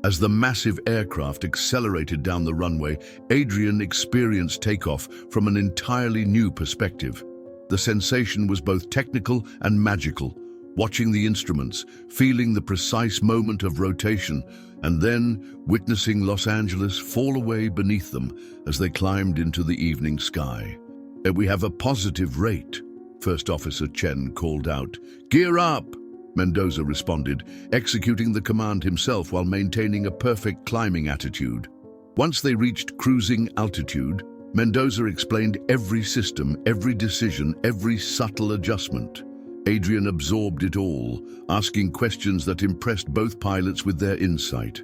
As the massive aircraft accelerated down the runway, Adrian experienced takeoff from an entirely new perspective. The sensation was both technical and magical, watching the instruments, feeling the precise moment of rotation, and then witnessing Los Angeles fall away beneath them as they climbed into the evening sky. "We have a positive rate," First Officer Chen called out. "Gear up!" Mendoza responded, executing the command himself while maintaining a perfect climbing attitude. Once they reached cruising altitude, Mendoza explained every system, every decision, every subtle adjustment. Adrian absorbed it all, asking questions that impressed both pilots with their insight.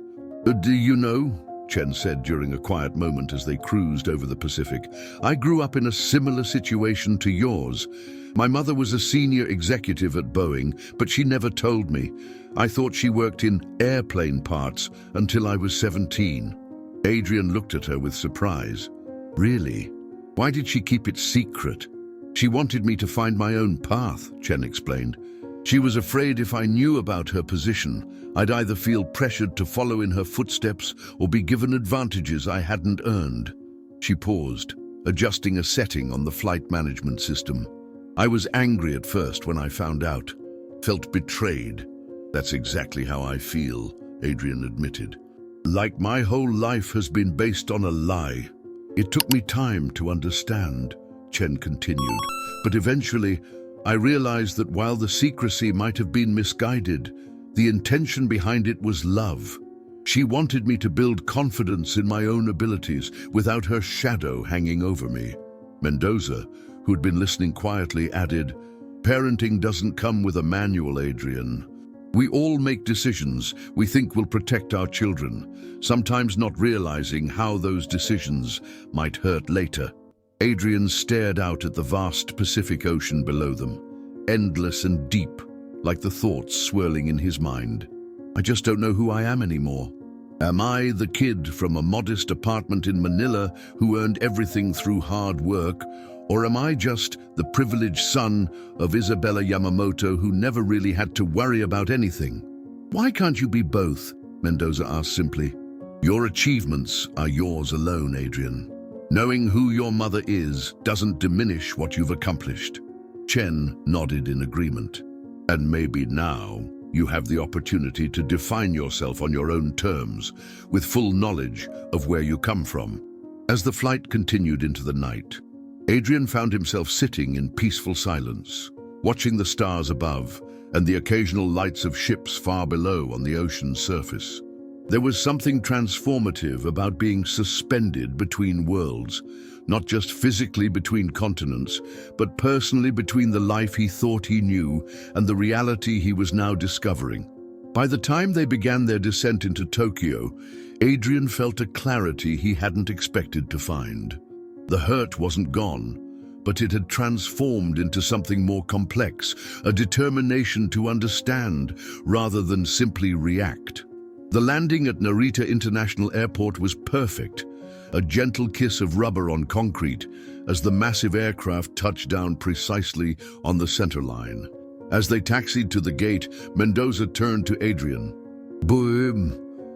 "Do you know," Chen said during a quiet moment as they cruised over the Pacific, "I grew up in a similar situation to yours. My mother was a senior executive at Boeing, but she never told me. I thought she worked in airplane parts until I was 17. Adrian looked at her with surprise. "Really? Why did she keep it secret?" "She wanted me to find my own path," Chen explained. She was afraid if I knew about her position, I'd either feel pressured to follow in her footsteps or be given advantages I hadn't earned. She paused, adjusting a setting on the flight management system. I was angry at first when I found out. Felt betrayed. That's exactly how I feel, Adrian admitted. Like my whole life has been based on a lie. It took me time to understand, Chen continued, but eventually I realized that while the secrecy might have been misguided, the intention behind it was love. She wanted me to build confidence in my own abilities without her shadow hanging over me. Mendoza, who'd been listening quietly, added, "Parenting doesn't come with a manual, Adrian. We all make decisions we think will protect our children, sometimes not realizing how those decisions might hurt later." Adrian stared out at the vast Pacific Ocean below them, endless and deep, like the thoughts swirling in his mind. I just don't know who I am anymore. Am I the kid from a modest apartment in Manila who earned everything through hard work, or am I just the privileged son of Isabella Yamamoto who never really had to worry about anything? Why can't you be both? Mendoza asked simply. Your achievements are yours alone, Adrian. Knowing who your mother is doesn't diminish what you've accomplished. Chen nodded in agreement. And maybe now you have the opportunity to define yourself on your own terms, with full knowledge of where you come from. As the flight continued into the night, Adrian found himself sitting in peaceful silence, watching the stars above and the occasional lights of ships far below on the ocean's surface. There was something transformative about being suspended between worlds, not just physically between continents, but personally between the life he thought he knew and the reality he was now discovering. By the time they began their descent into Tokyo, Adrian felt a clarity he hadn't expected to find. The hurt wasn't gone, but it had transformed into something more complex, a determination to understand rather than simply react. The landing at Narita International Airport was perfect, a gentle kiss of rubber on concrete as the massive aircraft touched down precisely on the center line. As they taxied to the gate, Mendoza turned to Adrian. Boom!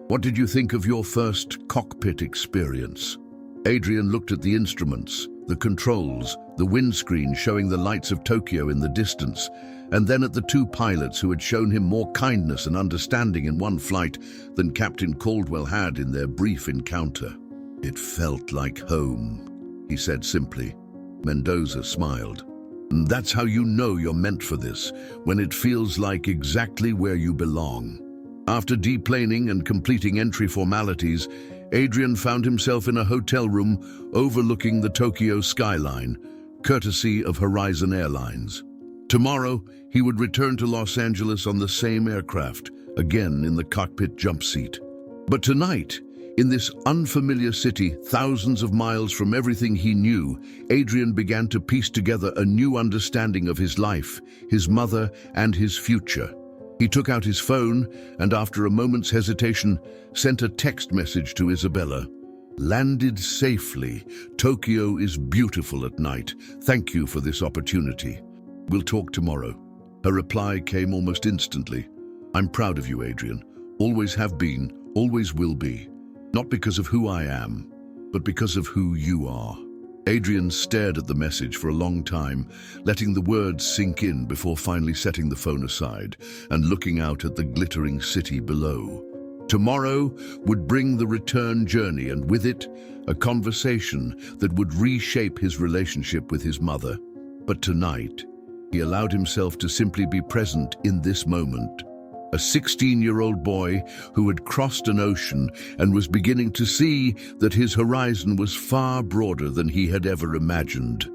What did you think of your first cockpit experience? Adrian looked at the instruments, the controls, the windscreen showing the lights of Tokyo in the distance, and then at the two pilots who had shown him more kindness and understanding in one flight than Captain Caldwell had in their brief encounter. It felt like home, he said simply. Mendoza smiled. That's how you know you're meant for this, when it feels like exactly where you belong. After deplaning and completing entry formalities, Adrian found himself in a hotel room overlooking the Tokyo skyline, courtesy of Horizon Airlines. Tomorrow, he would return to Los Angeles on the same aircraft, again in the cockpit jump seat. But tonight, in this unfamiliar city, thousands of miles from everything he knew, Adrian began to piece together a new understanding of his life, his mother, and his future. He took out his phone and, after a moment's hesitation, sent a text message to Isabella. Landed safely. Tokyo is beautiful at night. Thank you for this opportunity. We'll talk tomorrow. Her reply came almost instantly. I'm proud of you, Adrian. Always have been, always will be. Not because of who I am, but because of who you are. Adrian stared at the message for a long time, letting the words sink in before finally setting the phone aside and looking out at the glittering city below. Tomorrow would bring the return journey, and with it, a conversation that would reshape his relationship with his mother. But tonight, he allowed himself to simply be present in this moment. A 16-year-old boy who had crossed an ocean and was beginning to see that his horizon was far broader than he had ever imagined.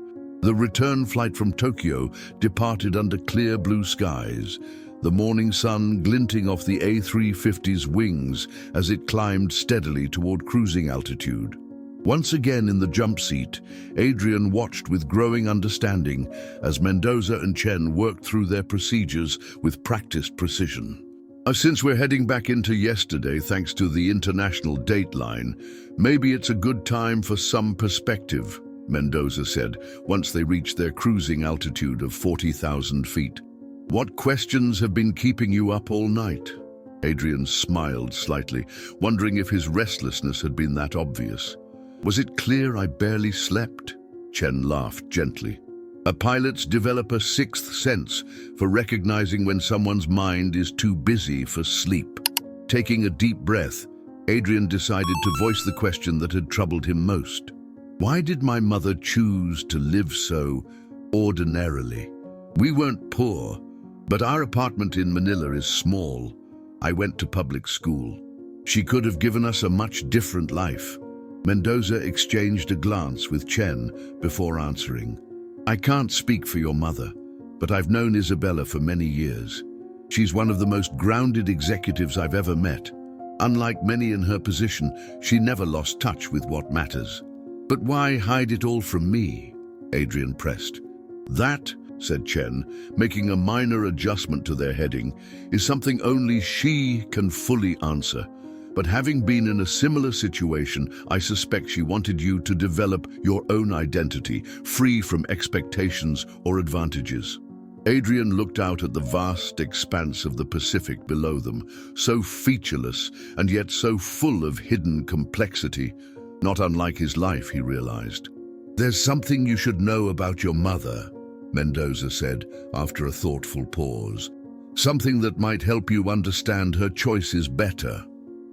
The return flight from Tokyo departed under clear blue skies, the morning sun glinting off the A350's wings as it climbed steadily toward cruising altitude. Once again in the jump seat, Adrian watched with growing understanding as Mendoza and Chen worked through their procedures with practiced precision. Since we're heading back into yesterday thanks to the international dateline, maybe it's a good time for some perspective, Mendoza said, once they reached their cruising altitude of 40,000 feet. What questions have been keeping you up all night? Adrian smiled slightly, wondering if his restlessness had been that obvious. Was it clear I barely slept? Chen laughed gently. Pilots develop a sixth sense for recognizing when someone's mind is too busy for sleep. Taking a deep breath, Adrian decided to voice the question that had troubled him most. Why did my mother choose to live so ordinarily? We weren't poor, but our apartment in Manila is small. I went to public school. She could have given us a much different life. Mendoza exchanged a glance with Chen before answering. I can't speak for your mother, but I've known Isabella for many years. She's one of the most grounded executives I've ever met. Unlike many in her position, she never lost touch with what matters. But why hide it all from me? Adrian pressed. That, said Chen, making a minor adjustment to their heading, is something only she can fully answer. But having been in a similar situation, I suspect she wanted you to develop your own identity, free from expectations or advantages. Adrian looked out at the vast expanse of the Pacific below them, so featureless and yet so full of hidden complexity. Not unlike his life, he realized. There's something you should know about your mother, Mendoza said after a thoughtful pause. Something that might help you understand her choices better.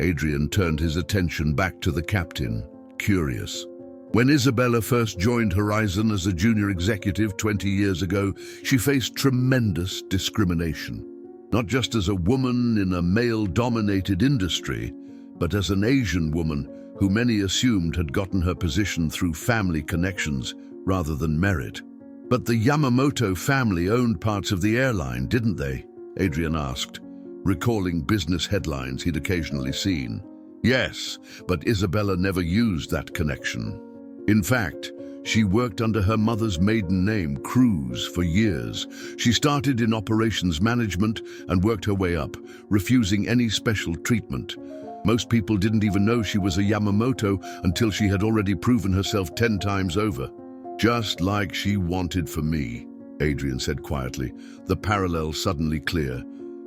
Adrian turned his attention back to the captain, curious. When Isabella first joined Horizon as a junior executive 20 years ago, she faced tremendous discrimination. Not just as a woman in a male-dominated industry, but as an Asian woman who many assumed had gotten her position through family connections rather than merit. But the Yamamoto family owned parts of the airline, didn't they? Adrian asked, recalling business headlines he'd occasionally seen. Yes, but Isabella never used that connection. In fact, she worked under her mother's maiden name, Cruz, for years. She started in operations management and worked her way up, refusing any special treatment. Most people didn't even know she was a Yamamoto until she had already proven herself 10 times over. Just like she wanted for me, Adrian said quietly, the parallel suddenly clear.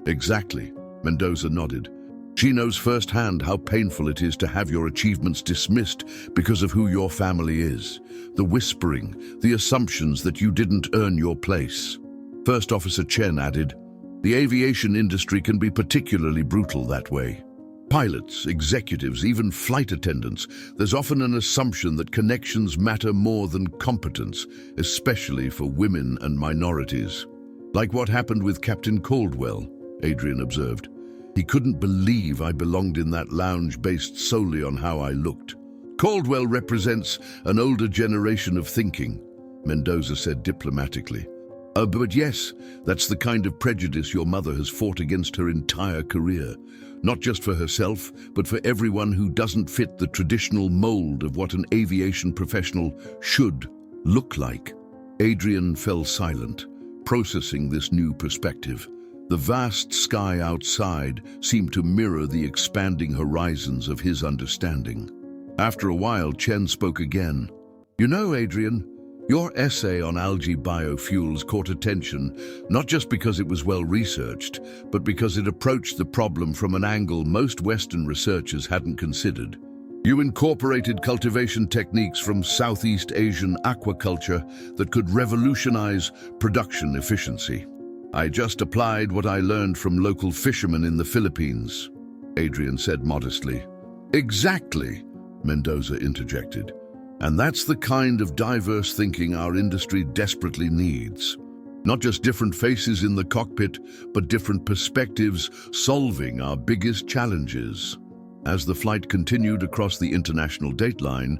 Exactly, Mendoza nodded. She knows firsthand how painful it is to have your achievements dismissed because of who your family is. The whispering, the assumptions that you didn't earn your place. First Officer Chen added, the aviation industry can be particularly brutal that way. Pilots, executives, even flight attendants, there's often an assumption that connections matter more than competence, especially for women and minorities. Like what happened with Captain Caldwell, Adrian observed. He couldn't believe I belonged in that lounge based solely on how I looked. Caldwell represents an older generation of thinking, Mendoza said diplomatically. But yes, that's the kind of prejudice your mother has fought against her entire career. Not just for herself, but for everyone who doesn't fit the traditional mold of what an aviation professional should look like. Adrian fell silent, processing this new perspective. The vast sky outside seemed to mirror the expanding horizons of his understanding. After a while, Chen spoke again. You know, Adrian, your essay on algae biofuels caught attention, not just because it was well researched, but because it approached the problem from an angle most Western researchers hadn't considered. You incorporated cultivation techniques from Southeast Asian aquaculture that could revolutionize production efficiency. I just applied what I learned from local fishermen in the Philippines, Adrian said modestly. Exactly, Mendoza interjected. And that's the kind of diverse thinking our industry desperately needs. Not just different faces in the cockpit, but different perspectives solving our biggest challenges. As the flight continued across the international dateline,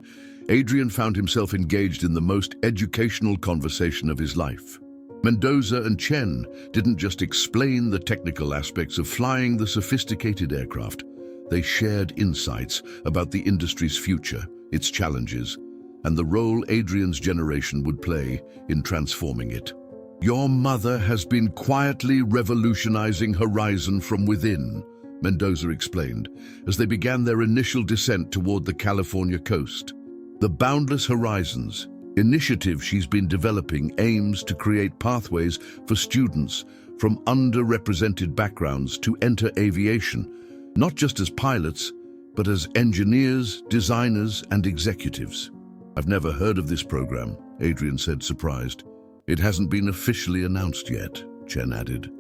Adrian found himself engaged in the most educational conversation of his life. Mendoza and Chen didn't just explain the technical aspects of flying the sophisticated aircraft. They shared insights about the industry's future, its challenges, and the role Adrian's generation would play in transforming it. Your mother has been quietly revolutionizing Horizon from within, Mendoza explained, as they began their initial descent toward the California coast. The Boundless Horizons initiative she's been developing aims to create pathways for students from underrepresented backgrounds to enter aviation, not just as pilots, but as engineers, designers, and executives. "I've never heard of this program," Adrian said, surprised. "It hasn't been officially announced yet," Chen added.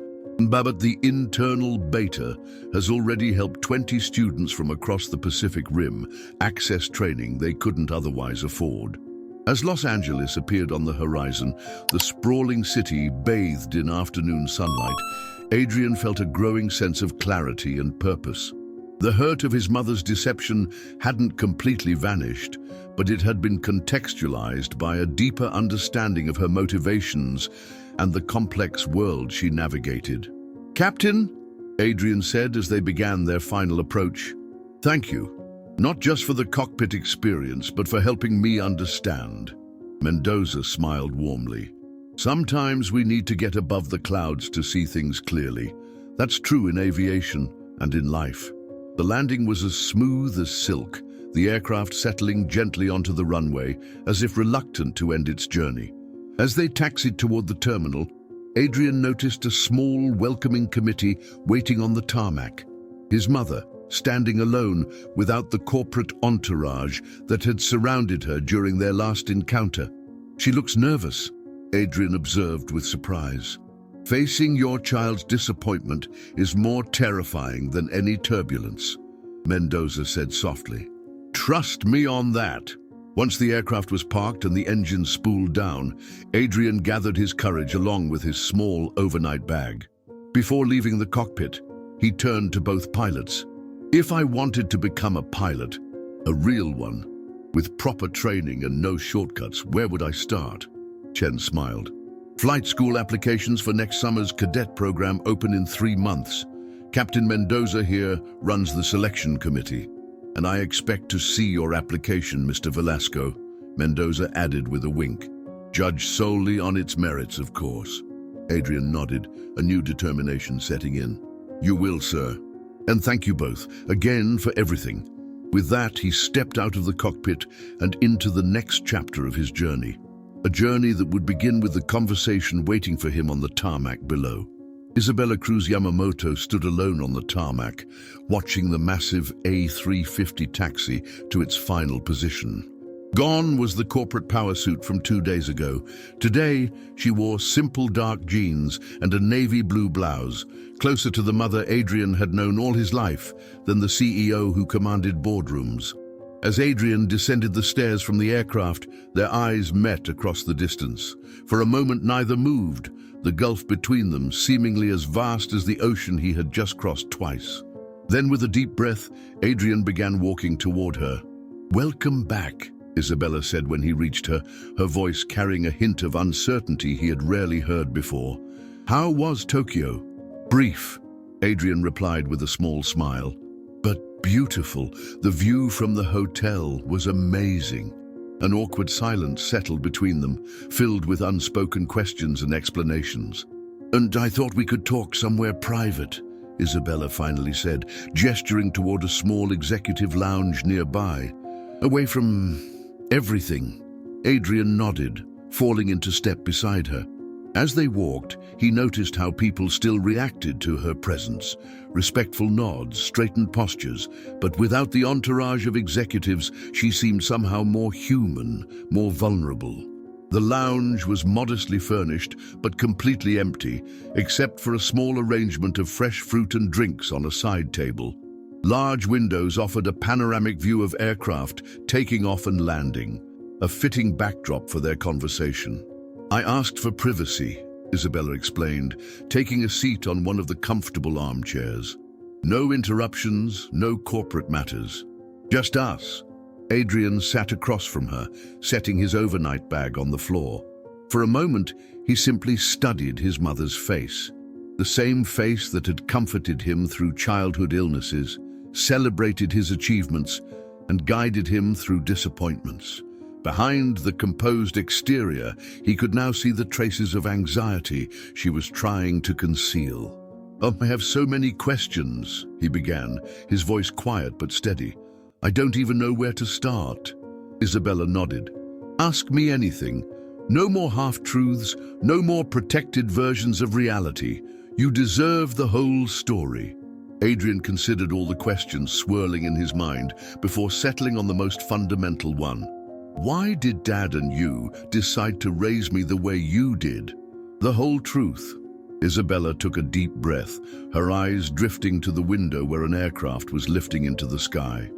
"But the internal beta has already helped 20 students from across the Pacific Rim access training they couldn't otherwise afford." As Los Angeles appeared on the horizon, the sprawling city bathed in afternoon sunlight, Adrian felt a growing sense of clarity and purpose. The hurt of his mother's deception hadn't completely vanished, but it had been contextualized by a deeper understanding of her motivations and the complex world she navigated. "Captain," Adrian said as they began their final approach, "thank you. Not just for the cockpit experience, but for helping me understand." Mendoza smiled warmly. "Sometimes we need to get above the clouds to see things clearly. That's true in aviation and in life." The landing was as smooth as silk, the aircraft settling gently onto the runway, as if reluctant to end its journey. As they taxied toward the terminal, Adrian noticed a small, welcoming committee waiting on the tarmac. His mother, standing alone without the corporate entourage that had surrounded her during their last encounter. "She looks nervous," Adrian observed with surprise. "Facing your child's disappointment is more terrifying than any turbulence," Mendoza said softly. "Trust me on that." Once the aircraft was parked and the engine spooled down, Adrian gathered his courage along with his small overnight bag. Before leaving the cockpit, he turned to both pilots. "If I wanted to become a pilot, a real one, with proper training and no shortcuts, where would I start?" Chen smiled. "Flight school applications for next summer's cadet program open in 3 months. Captain Mendoza here runs the selection committee. And I expect to see your application, Mr. Velasco," Mendoza added with a wink. "Judged solely on its merits, of course." Adrian nodded, a new determination setting in. "You will, sir. And thank you both, again, for everything." With that, he stepped out of the cockpit and into the next chapter of his journey. A journey that would begin with the conversation waiting for him on the tarmac below. Isabella Cruz Yamamoto stood alone on the tarmac, watching the massive A350 taxi to its final position. Gone was the corporate power suit from 2 days ago. Today, she wore simple dark jeans and a navy blue blouse, closer to the mother Adrian had known all his life than the CEO who commanded boardrooms. As Adrian descended the stairs from the aircraft, their eyes met across the distance. For a moment, neither moved, the gulf between them seemingly as vast as the ocean he had just crossed twice. Then, with a deep breath, Adrian began walking toward her. "Welcome back," Isabella said when he reached her, her voice carrying a hint of uncertainty he had rarely heard before. "How was Tokyo?" "Brief," Adrian replied with a small smile. "But beautiful. The view from the hotel was amazing." An awkward silence settled between them, filled with unspoken questions and explanations. "And I thought we could talk somewhere private," Isabella finally said, gesturing toward a small executive lounge nearby. "Away from everything." Adrian nodded, falling into step beside her. As they walked, he noticed how people still reacted to her presence. Respectful nods, straightened postures, but without the entourage of executives, she seemed somehow more human, more vulnerable. The lounge was modestly furnished, but completely empty, except for a small arrangement of fresh fruit and drinks on a side table. Large windows offered a panoramic view of aircraft taking off and landing, a fitting backdrop for their conversation. "I asked for privacy," Isabella explained, taking a seat on one of the comfortable armchairs. "No interruptions, no corporate matters. Just us." Adrian sat across from her, setting his overnight bag on the floor. For a moment, he simply studied his mother's face. The same face that had comforted him through childhood illnesses, celebrated his achievements, and guided him through disappointments. Behind the composed exterior, he could now see the traces of anxiety she was trying to conceal. "Oh, I have so many questions," he began, his voice quiet but steady. "I don't even know where to start." Isabella nodded. "Ask me anything. No more half-truths, no more protected versions of reality. You deserve the whole story. Adrian considered all the questions swirling in his mind before settling on the most fundamental one. Why did Dad and you decide to raise me the way you did? The whole truth. Isabella took a deep breath, her eyes drifting to the window where an aircraft was lifting into the sky.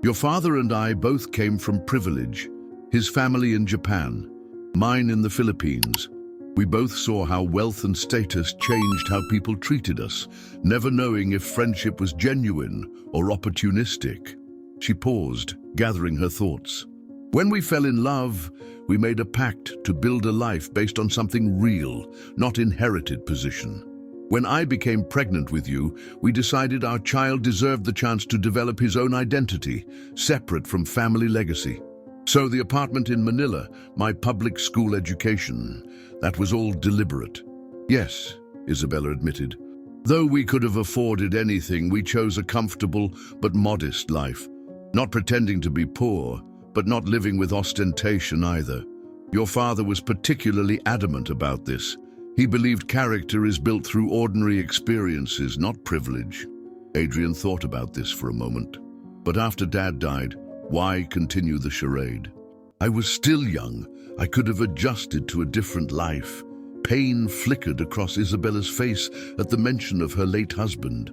Your father and I both came from privilege. His family in Japan, mine in the Philippines. We both saw how wealth and status changed how people treated us, never knowing if friendship was genuine or opportunistic. She paused, gathering her thoughts. When we fell in love, we made a pact to build a life based on something real, not inherited position. When I became pregnant with you, we decided our child deserved the chance to develop his own identity, separate from family legacy. So the apartment in Manila, my public school education, that was all deliberate. Yes, Isabella admitted. Though we could have afforded anything, we chose a comfortable but modest life. Not pretending to be poor, but not living with ostentation either. Your father was particularly adamant about this. He believed character is built through ordinary experiences, not privilege. Adrian thought about this for a moment. But after Dad died, why continue the charade? I was still young. I could have adjusted to a different life. Pain flickered across Isabella's face at the mention of her late husband.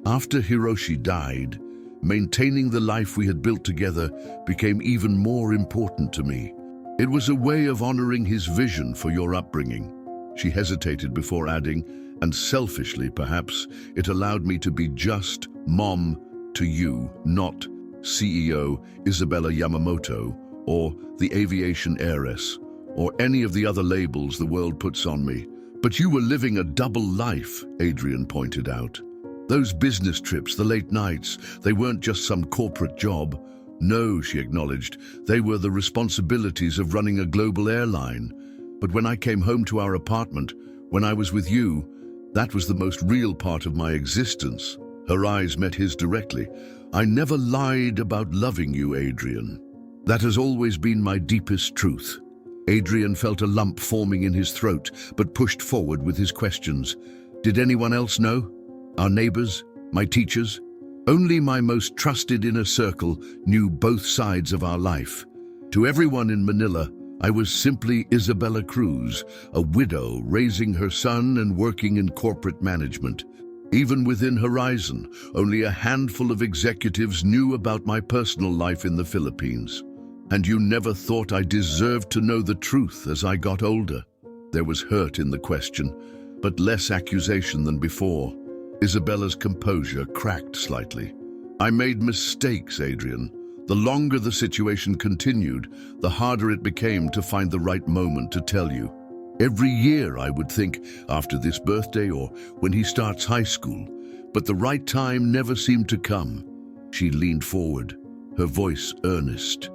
After Hiroshi died, maintaining the life we had built together became even more important to me. It was a way of honoring his vision for your upbringing. She hesitated before adding, and selfishly perhaps, it allowed me to be just mom to you, not CEO Isabella Yamamoto, or the aviation heiress, or any of the other labels the world puts on me. But you were living a double life, Adrian pointed out. Those business trips, the late nights, they weren't just some corporate job. No, she acknowledged, they were the responsibilities of running a global airline. But when I came home to our apartment, when I was with you, that was the most real part of my existence. Her eyes met his directly. I never lied about loving you, Adrian. That has always been my deepest truth. Adrian felt a lump forming in his throat, but pushed forward with his questions. Did anyone else know? Our neighbors? My teachers? Only my most trusted inner circle knew both sides of our life. To everyone in Manila, I was simply Isabella Cruz, a widow raising her son and working in corporate management. Even within Horizon, only a handful of executives knew about my personal life in the Philippines. And you never thought I deserved to know the truth as I got older. There was hurt in the question, but less accusation than before. Isabella's composure cracked slightly. I made mistakes, Adrian. The longer the situation continued, the harder it became to find the right moment to tell you. Every year I would think, after this birthday or when he starts high school, but the right time never seemed to come. She leaned forward, her voice earnest.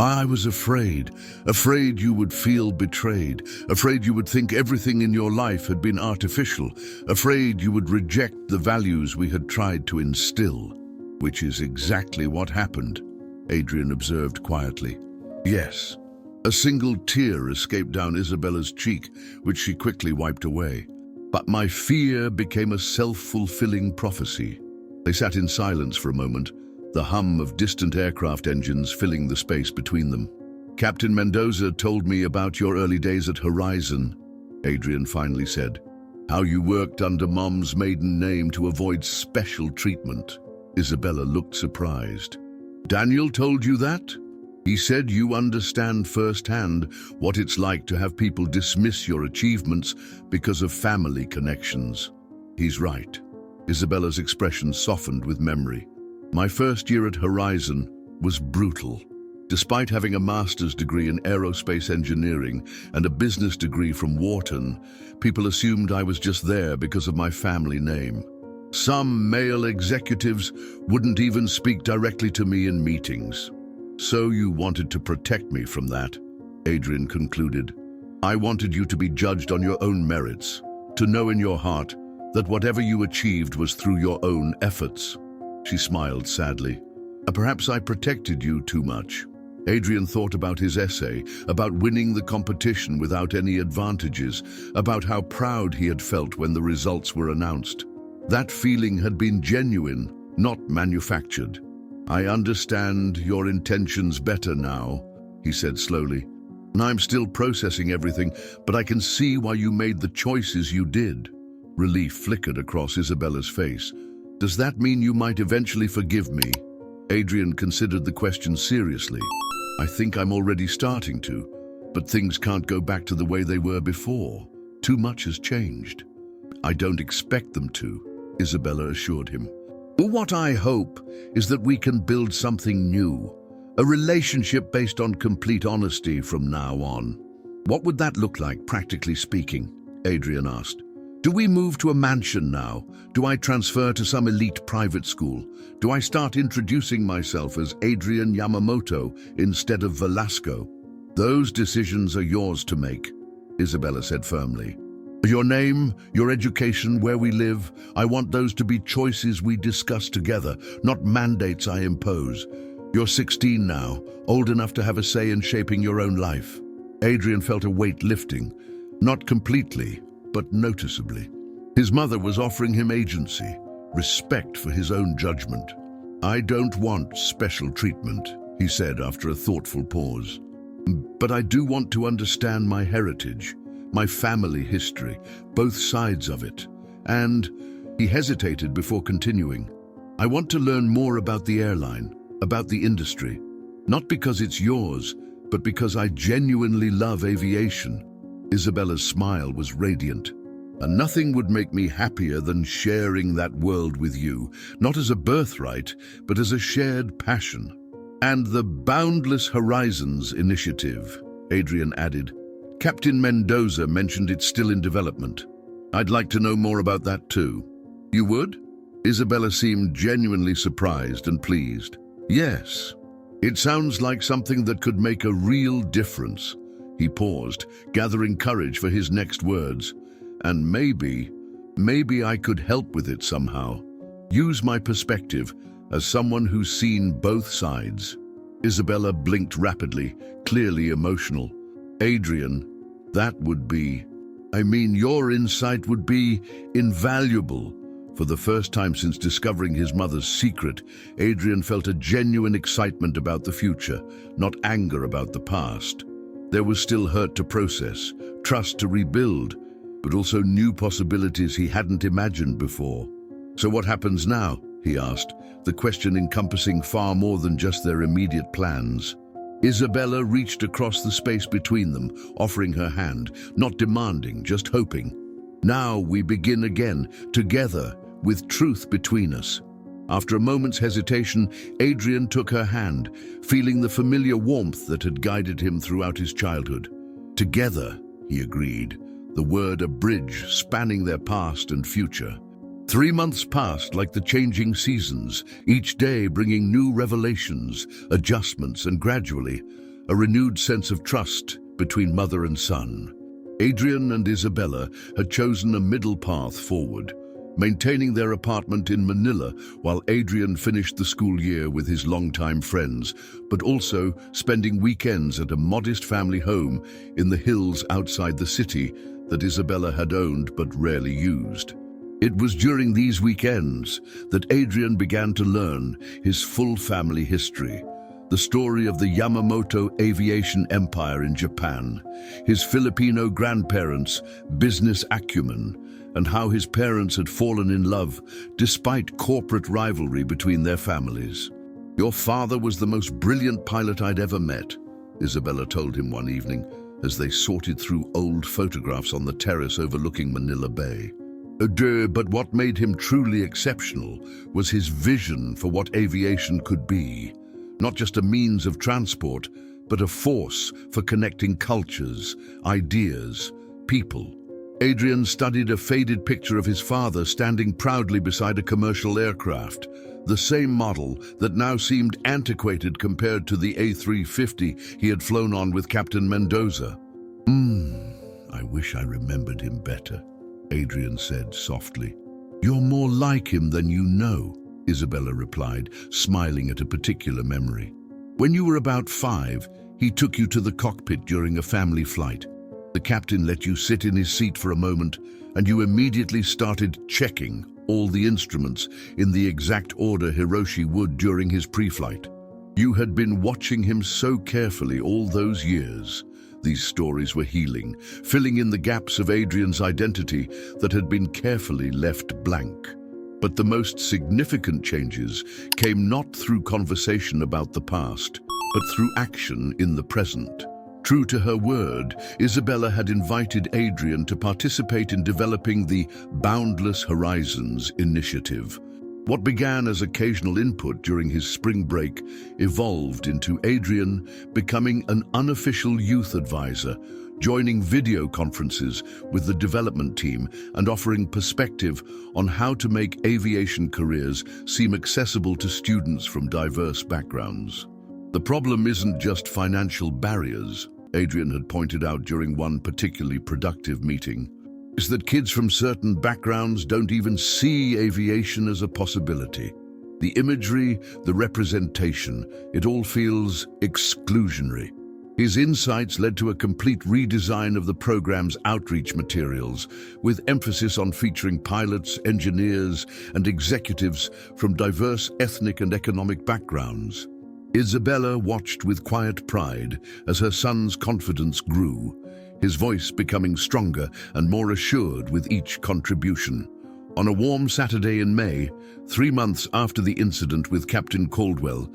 I was afraid you would feel betrayed, afraid you would think everything in your life had been artificial, afraid you would reject the values we had tried to instill, which is exactly what happened, Adrian observed quietly. Yes. A single tear escaped down Isabella's cheek, which she quickly wiped away. But my fear became a self-fulfilling prophecy. They sat in silence for a moment, the hum of distant aircraft engines filling the space between them. Captain Mendoza told me about your early days at Horizon, Adrian finally said. How you worked under Mom's maiden name to avoid special treatment. Isabella looked surprised. Daniel told you that? He said you understand firsthand what it's like to have people dismiss your achievements because of family connections. He's right. Isabella's expression softened with memory. My first year at Horizon was brutal. Despite having a master's degree in aerospace engineering and a business degree from Wharton, people assumed I was just there because of my family name. Some male executives wouldn't even speak directly to me in meetings. So you wanted to protect me from that, Adrian concluded. I wanted you to be judged on your own merits, to know in your heart that whatever you achieved was through your own efforts. She smiled sadly. Perhaps I protected you too much. Adrian thought about his essay, about winning the competition without any advantages, about how proud he had felt when the results were announced. That feeling had been genuine, not manufactured. "I understand your intentions better now," he said slowly. "I'm still processing everything, but I can see why you made the choices you did." Relief flickered across Isabella's face. "Does that mean you might eventually forgive me?" Adrian considered the question seriously. "I think I'm already starting to, but things can't go back to the way they were before. Too much has changed." "I don't expect them to," Isabella assured him. "What I hope is that we can build something new, a relationship based on complete honesty from now on." "What would that look like, practically speaking?" Adrian asked. "Do we move to a mansion now? Do I transfer to some elite private school? Do I start introducing myself as Adrian Yamamoto instead of Velasco?" "Those decisions are yours to make," Isabella said firmly. "Your name, your education, where we live, I want those to be choices we discuss together, not mandates I impose. You're 16 now, old enough to have a say in shaping your own life." Adrian felt a weight lifting, not completely, but noticeably. His mother was offering him agency, respect for his own judgment. "I don't want special treatment," he said after a thoughtful pause. "But I do want to understand my heritage, my family history, both sides of it. And," he hesitated before continuing, "I want to learn more about the airline, about the industry. Not because it's yours, but because I genuinely love aviation." Isabella's smile was radiant. "And nothing would make me happier than sharing that world with you, not as a birthright, but as a shared passion." "And the Boundless Horizons initiative," Adrian added. "Captain Mendoza mentioned it's still in development. I'd like to know more about that too." "You would?" Isabella seemed genuinely surprised and pleased. "Yes. It sounds like something that could make a real difference." He paused, gathering courage for his next words. "And maybe I could help with it somehow. Use my perspective as someone who's seen both sides." Isabella blinked rapidly, clearly emotional. "Adrian, your insight would be invaluable." For the first time since discovering his mother's secret, Adrian felt a genuine excitement about the future, not anger about the past. There was still hurt to process, trust to rebuild, but also new possibilities he hadn't imagined before. "So what happens now?" he asked, the question encompassing far more than just their immediate plans. Isabella reached across the space between them, offering her hand, not demanding, just hoping. "Now we begin again, together, with truth between us." After a moment's hesitation, Adrian took her hand, feeling the familiar warmth that had guided him throughout his childhood. "Together," he agreed, the word a bridge spanning their past and future. 3 months passed like the changing seasons, each day bringing new revelations, adjustments, and gradually, a renewed sense of trust between mother and son. Adrian and Isabella had chosen a middle path forward, maintaining their apartment in Manila while Adrian finished the school year with his longtime friends, but also spending weekends at a modest family home in the hills outside the city that Isabella had owned but rarely used. It was during these weekends that Adrian began to learn his full family history, the story of the Yamamoto aviation empire in Japan, his Filipino grandparents' business acumen, and how his parents had fallen in love despite corporate rivalry between their families. "Your father was the most brilliant pilot I'd ever met," Isabella told him one evening as they sorted through old photographs on the terrace overlooking Manila Bay. But what made him truly exceptional was his vision for what aviation could be. Not just a means of transport, but a force for connecting cultures, ideas, people. Adrian studied a faded picture of his father standing proudly beside a commercial aircraft, the same model that now seemed antiquated compared to the A350 he had flown on with Captain Mendoza. I wish I remembered him better," Adrian said softly. "You're more like him than you know," Isabella replied, smiling at a particular memory. When you were about 5, he took you to the cockpit during a family flight. The captain let you sit in his seat for a moment, and you immediately started checking all the instruments in the exact order Hiroshi would during his pre-flight. You had been watching him so carefully all those years. These stories were healing, filling in the gaps of Adrian's identity that had been carefully left blank. But the most significant changes came not through conversation about the past, but through action in the present. True to her word, Isabella had invited Adrian to participate in developing the Boundless Horizons initiative. What began as occasional input during his spring break evolved into Adrian becoming an unofficial youth advisor, joining video conferences with the development team and offering perspective on how to make aviation careers seem accessible to students from diverse backgrounds. The problem isn't just financial barriers, Adrian had pointed out during one particularly productive meeting, is that kids from certain backgrounds don't even see aviation as a possibility. The imagery, the representation, it all feels exclusionary. His insights led to a complete redesign of the program's outreach materials, with emphasis on featuring pilots, engineers, and executives from diverse ethnic and economic backgrounds. Isabella watched with quiet pride as her son's confidence grew, his voice becoming stronger and more assured with each contribution. On a warm Saturday in May, 3 months after the incident with Captain Caldwell,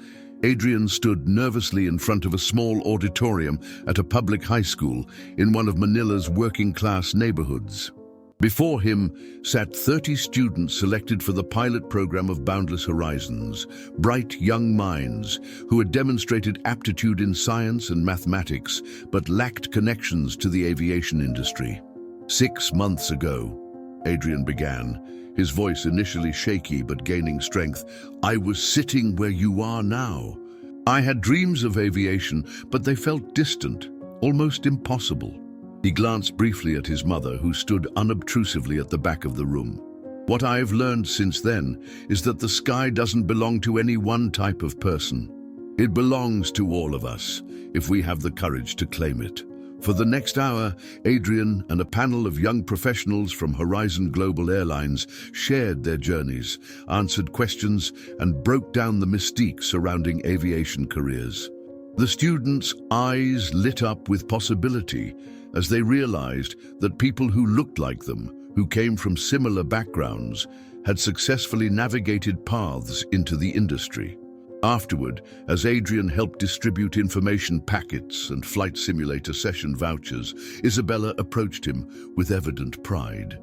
Adrian stood nervously in front of a small auditorium at a public high school in one of Manila's working-class neighborhoods. Before him sat 30 students selected for the pilot program of Boundless Horizons, bright young minds who had demonstrated aptitude in science and mathematics but lacked connections to the aviation industry. 6 months ago, Adrian began, his voice initially shaky but gaining strength, I was sitting where you are now. I had dreams of aviation, but they felt distant, almost impossible. He glanced briefly at his mother, who stood unobtrusively at the back of the room. What I've learned since then is that the sky doesn't belong to any one type of person. It belongs to all of us, if we have the courage to claim it. For the next hour, Adrian and a panel of young professionals from Horizon Global Airlines shared their journeys, answered questions, and broke down the mystique surrounding aviation careers. The students' eyes lit up with possibility as they realized that people who looked like them, who came from similar backgrounds, had successfully navigated paths into the industry. Afterward, as Adrian helped distribute information packets and flight simulator session vouchers, Isabella approached him with evident pride.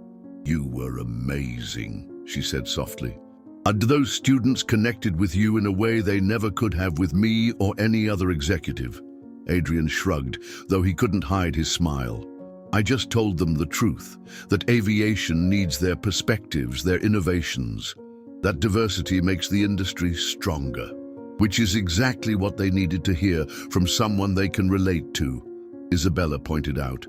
You were amazing, she said softly. And those students connected with you in a way they never could have with me or any other executive. Adrian shrugged, though he couldn't hide his smile. I just told them the truth, that aviation needs their perspectives, their innovations. That diversity makes the industry stronger, which is exactly what they needed to hear from someone they can relate to, Isabella pointed out.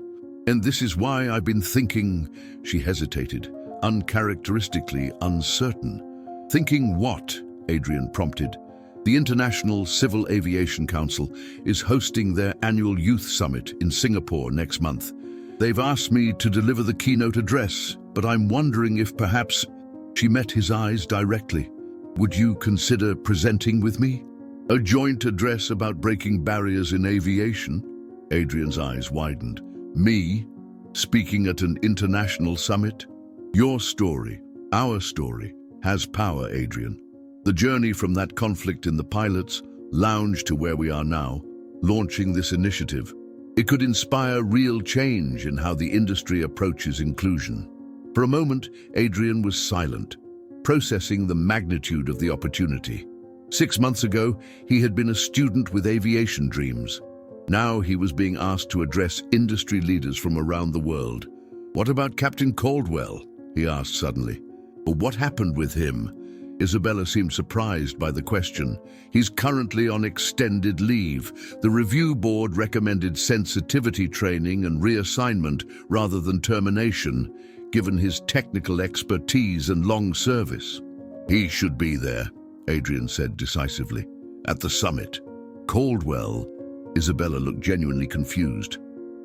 And this is why I've been thinking, she hesitated, uncharacteristically uncertain. Thinking what? Adrian prompted. The International Civil Aviation Council is hosting their annual youth summit in Singapore next month. They've asked me to deliver the keynote address, but I'm wondering if perhaps... She met his eyes directly. Would you consider presenting with me? A joint address about breaking barriers in aviation? Adrian's eyes widened. Me? Speaking at an international summit? Your story, our story, has power, Adrian. The journey from that conflict in the pilot's lounge to where we are now, launching this initiative, it could inspire real change in how the industry approaches inclusion. For a moment, Adrian was silent, processing the magnitude of the opportunity. 6 months ago, he had been a student with aviation dreams. Now he was being asked to address industry leaders from around the world. What about Captain Caldwell? He asked suddenly. But what happened with him? Isabella seemed surprised by the question. He's currently on extended leave. The review board recommended sensitivity training and reassignment rather than termination, given his technical expertise and long service. He should be there, Adrian said decisively. At the summit. Caldwell. Isabella looked genuinely confused.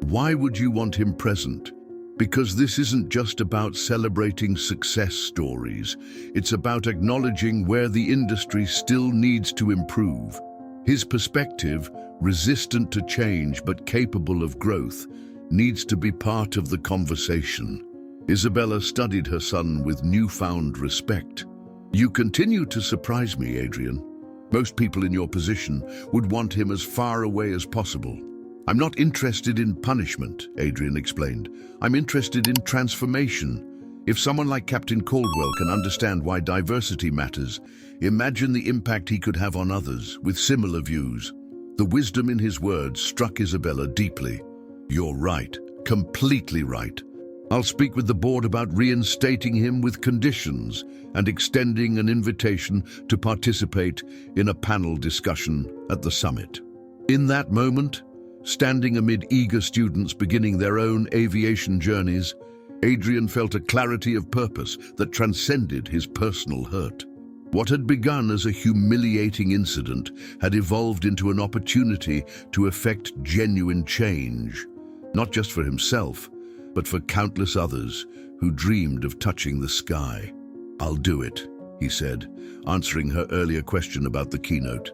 Why would you want him present? Because this isn't just about celebrating success stories. It's about acknowledging where the industry still needs to improve. His perspective, resistant to change but capable of growth, needs to be part of the conversation. Isabella studied her son with newfound respect. You continue to surprise me, Adrian. Most people in your position would want him as far away as possible. I'm not interested in punishment, Adrian explained. I'm interested in transformation. If someone like Captain Caldwell can understand why diversity matters, imagine the impact he could have on others with similar views. The wisdom in his words struck Isabella deeply. You're right, completely right. I'll speak with the board about reinstating him with conditions and extending an invitation to participate in a panel discussion at the summit. In that moment, standing amid eager students beginning their own aviation journeys, Adrian felt a clarity of purpose that transcended his personal hurt. What had begun as a humiliating incident had evolved into an opportunity to effect genuine change, not just for himself, but for countless others who dreamed of touching the sky. I'll do it, he said, answering her earlier question about the keynote.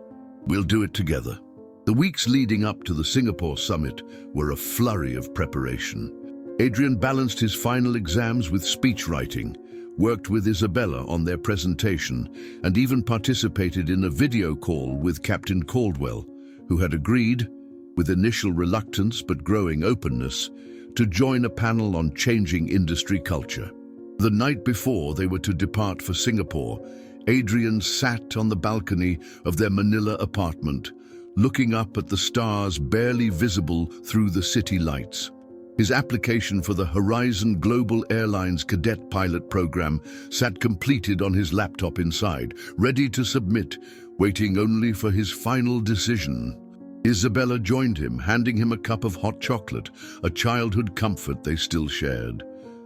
We'll do it together. The weeks leading up to the Singapore summit were a flurry of preparation. Adrian balanced his final exams with speech writing, worked with Isabella on their presentation, and even participated in a video call with Captain Caldwell, who had agreed, with initial reluctance but growing openness, to join a panel on changing industry culture. The night before they were to depart for Singapore, Adrian sat on the balcony of their Manila apartment, looking up at the stars barely visible through the city lights. His application for the Horizon Global Airlines cadet pilot program sat completed on his laptop inside, ready to submit, waiting only for his final decision. Isabella joined him, handing him a cup of hot chocolate, a childhood comfort they still shared.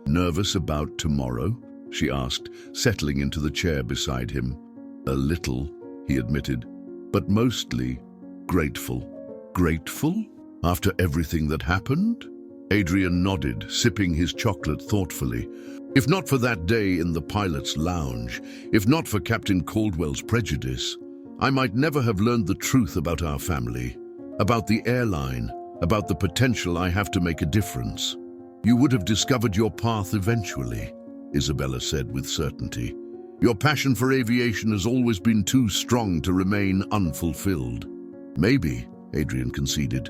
Nervous about tomorrow? She asked, settling into the chair beside him. A little, he admitted, but mostly grateful. Grateful? After everything that happened? Adrian nodded, sipping his chocolate thoughtfully. If not for that day in the pilot's lounge, if not for Captain Caldwell's prejudice, I might never have learned the truth about our family, about the airline, about the potential I have to make a difference. You would have discovered your path eventually, Isabella said with certainty. Your passion for aviation has always been too strong to remain unfulfilled. Maybe, Adrian conceded.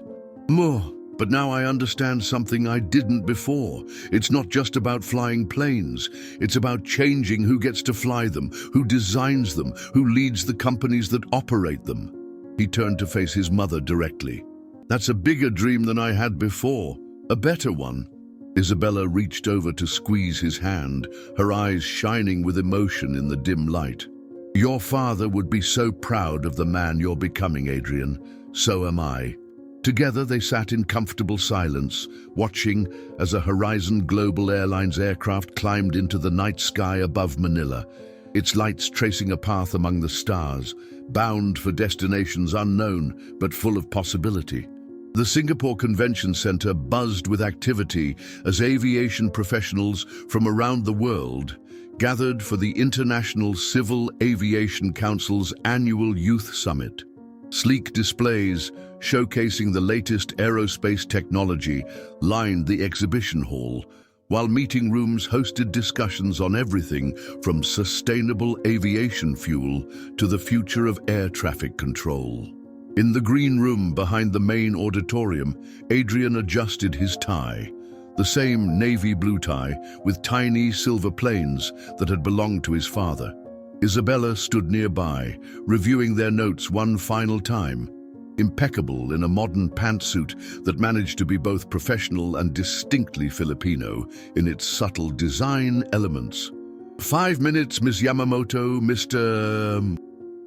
More, but now I understand something I didn't before. It's not just about flying planes. It's about changing who gets to fly them, who designs them, who leads the companies that operate them. He turned to face his mother directly. That's a bigger dream than I had before, a better one. Isabella reached over to squeeze his hand, her eyes shining with emotion in the dim light. Your father would be so proud of the man you're becoming, Adrian. So am I. Together they sat in comfortable silence, watching as a Horizon Global Airlines aircraft climbed into the night sky above Manila, its lights tracing a path among the stars, bound for destinations unknown but full of possibility. The Singapore Convention Center buzzed with activity as aviation professionals from around the world gathered for the International Civil Aviation Council's annual Youth Summit. Sleek displays showcasing the latest aerospace technology lined the exhibition hall, while meeting rooms hosted discussions on everything from sustainable aviation fuel to the future of air traffic control. In the green room behind the main auditorium, Adrian adjusted his tie, the same navy blue tie with tiny silver planes that had belonged to his father. Isabella stood nearby, reviewing their notes one final time, impeccable in a modern pantsuit that managed to be both professional and distinctly Filipino in its subtle design elements. 5 minutes, Miss Yamamoto, Mr.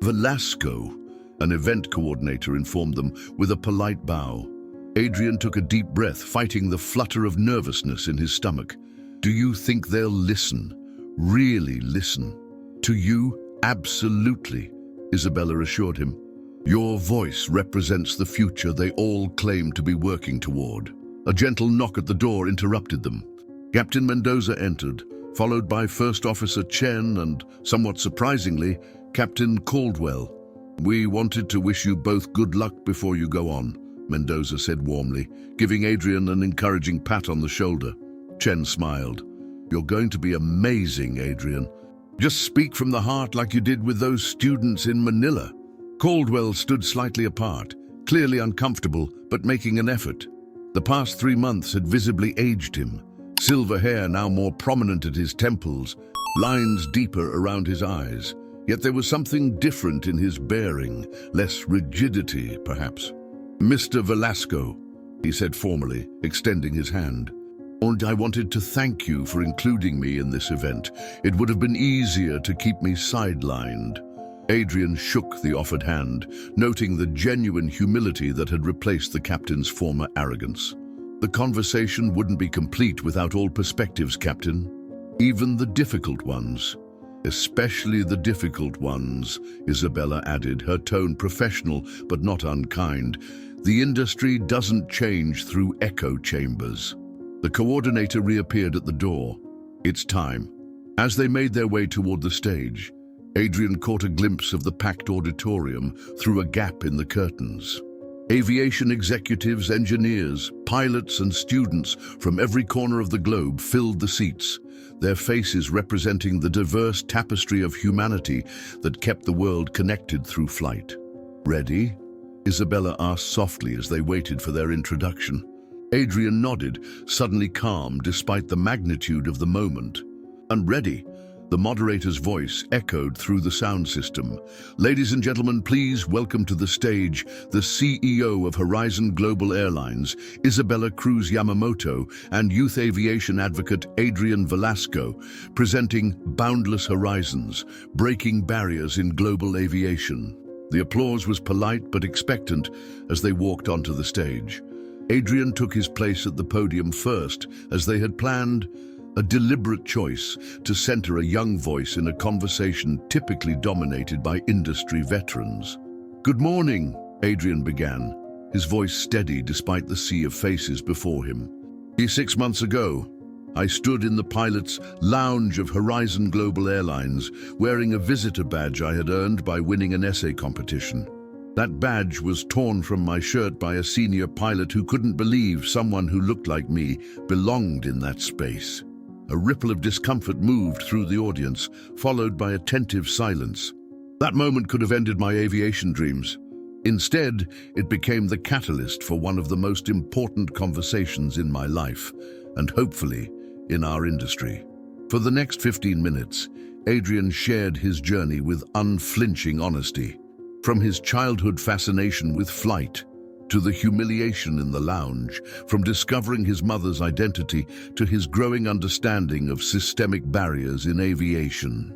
Velasco, an event coordinator informed them with a polite bow. Adrian took a deep breath, fighting the flutter of nervousness in his stomach. Do you think they'll listen? Really listen? To you? Absolutely, Isabella assured him. Your voice represents the future they all claim to be working toward. A gentle knock at the door interrupted them. Captain Mendoza entered, followed by First Officer Chen and, somewhat surprisingly, Captain Caldwell. "We wanted to wish you both good luck before you go on," Mendoza said warmly, giving Adrian an encouraging pat on the shoulder. Chen smiled. "You're going to be amazing, Adrian. Just speak from the heart like you did with those students in Manila." Caldwell stood slightly apart, clearly uncomfortable, but making an effort. The past 3 months had visibly aged him. Silver hair now more prominent at his temples, lines deeper around his eyes. Yet there was something different in his bearing, less rigidity, perhaps. "Mr. Velasco," he said formally, extending his hand. "And I wanted to thank you for including me in this event. It would have been easier to keep me sidelined." Adrian shook the offered hand, noting the genuine humility that had replaced the captain's former arrogance. "The conversation wouldn't be complete without all perspectives, Captain. Even the difficult ones. Especially the difficult ones," Isabella added, her tone professional but not unkind. "The industry doesn't change through echo chambers." The coordinator reappeared at the door. "It's time." As they made their way toward the stage, Adrian caught a glimpse of the packed auditorium through a gap in the curtains. Aviation executives, engineers, pilots, and students from every corner of the globe filled the seats, their faces representing the diverse tapestry of humanity that kept the world connected through flight. "Ready?" Isabella asked softly as they waited for their introduction. Adrian nodded, suddenly calm despite the magnitude of the moment. "And ready." The moderator's voice echoed through the sound system. "Ladies and gentlemen, please welcome to the stage the CEO of Horizon Global Airlines, Isabella Cruz Yamamoto, and youth aviation advocate Adrian Velasco, presenting Boundless Horizons, Breaking Barriers in Global Aviation." The applause was polite but expectant as they walked onto the stage. Adrian took his place at the podium first, as they had planned, a deliberate choice to center a young voice in a conversation typically dominated by industry veterans. "Good morning," Adrian began, his voice steady despite the sea of faces before him. 6 months ago, I stood in the pilot's lounge of Horizon Global Airlines, wearing a visitor badge I had earned by winning an essay competition. That badge was torn from my shirt by a senior pilot who couldn't believe someone who looked like me belonged in that space. A ripple of discomfort moved through the audience, followed by attentive silence. That moment could have ended my aviation dreams. Instead, it became the catalyst for one of the most important conversations in my life, and hopefully, in our industry. For the next 15 minutes, Adrian shared his journey with unflinching honesty. From his childhood fascination with flight, to the humiliation in the lounge, from discovering his mother's identity to his growing understanding of systemic barriers in aviation.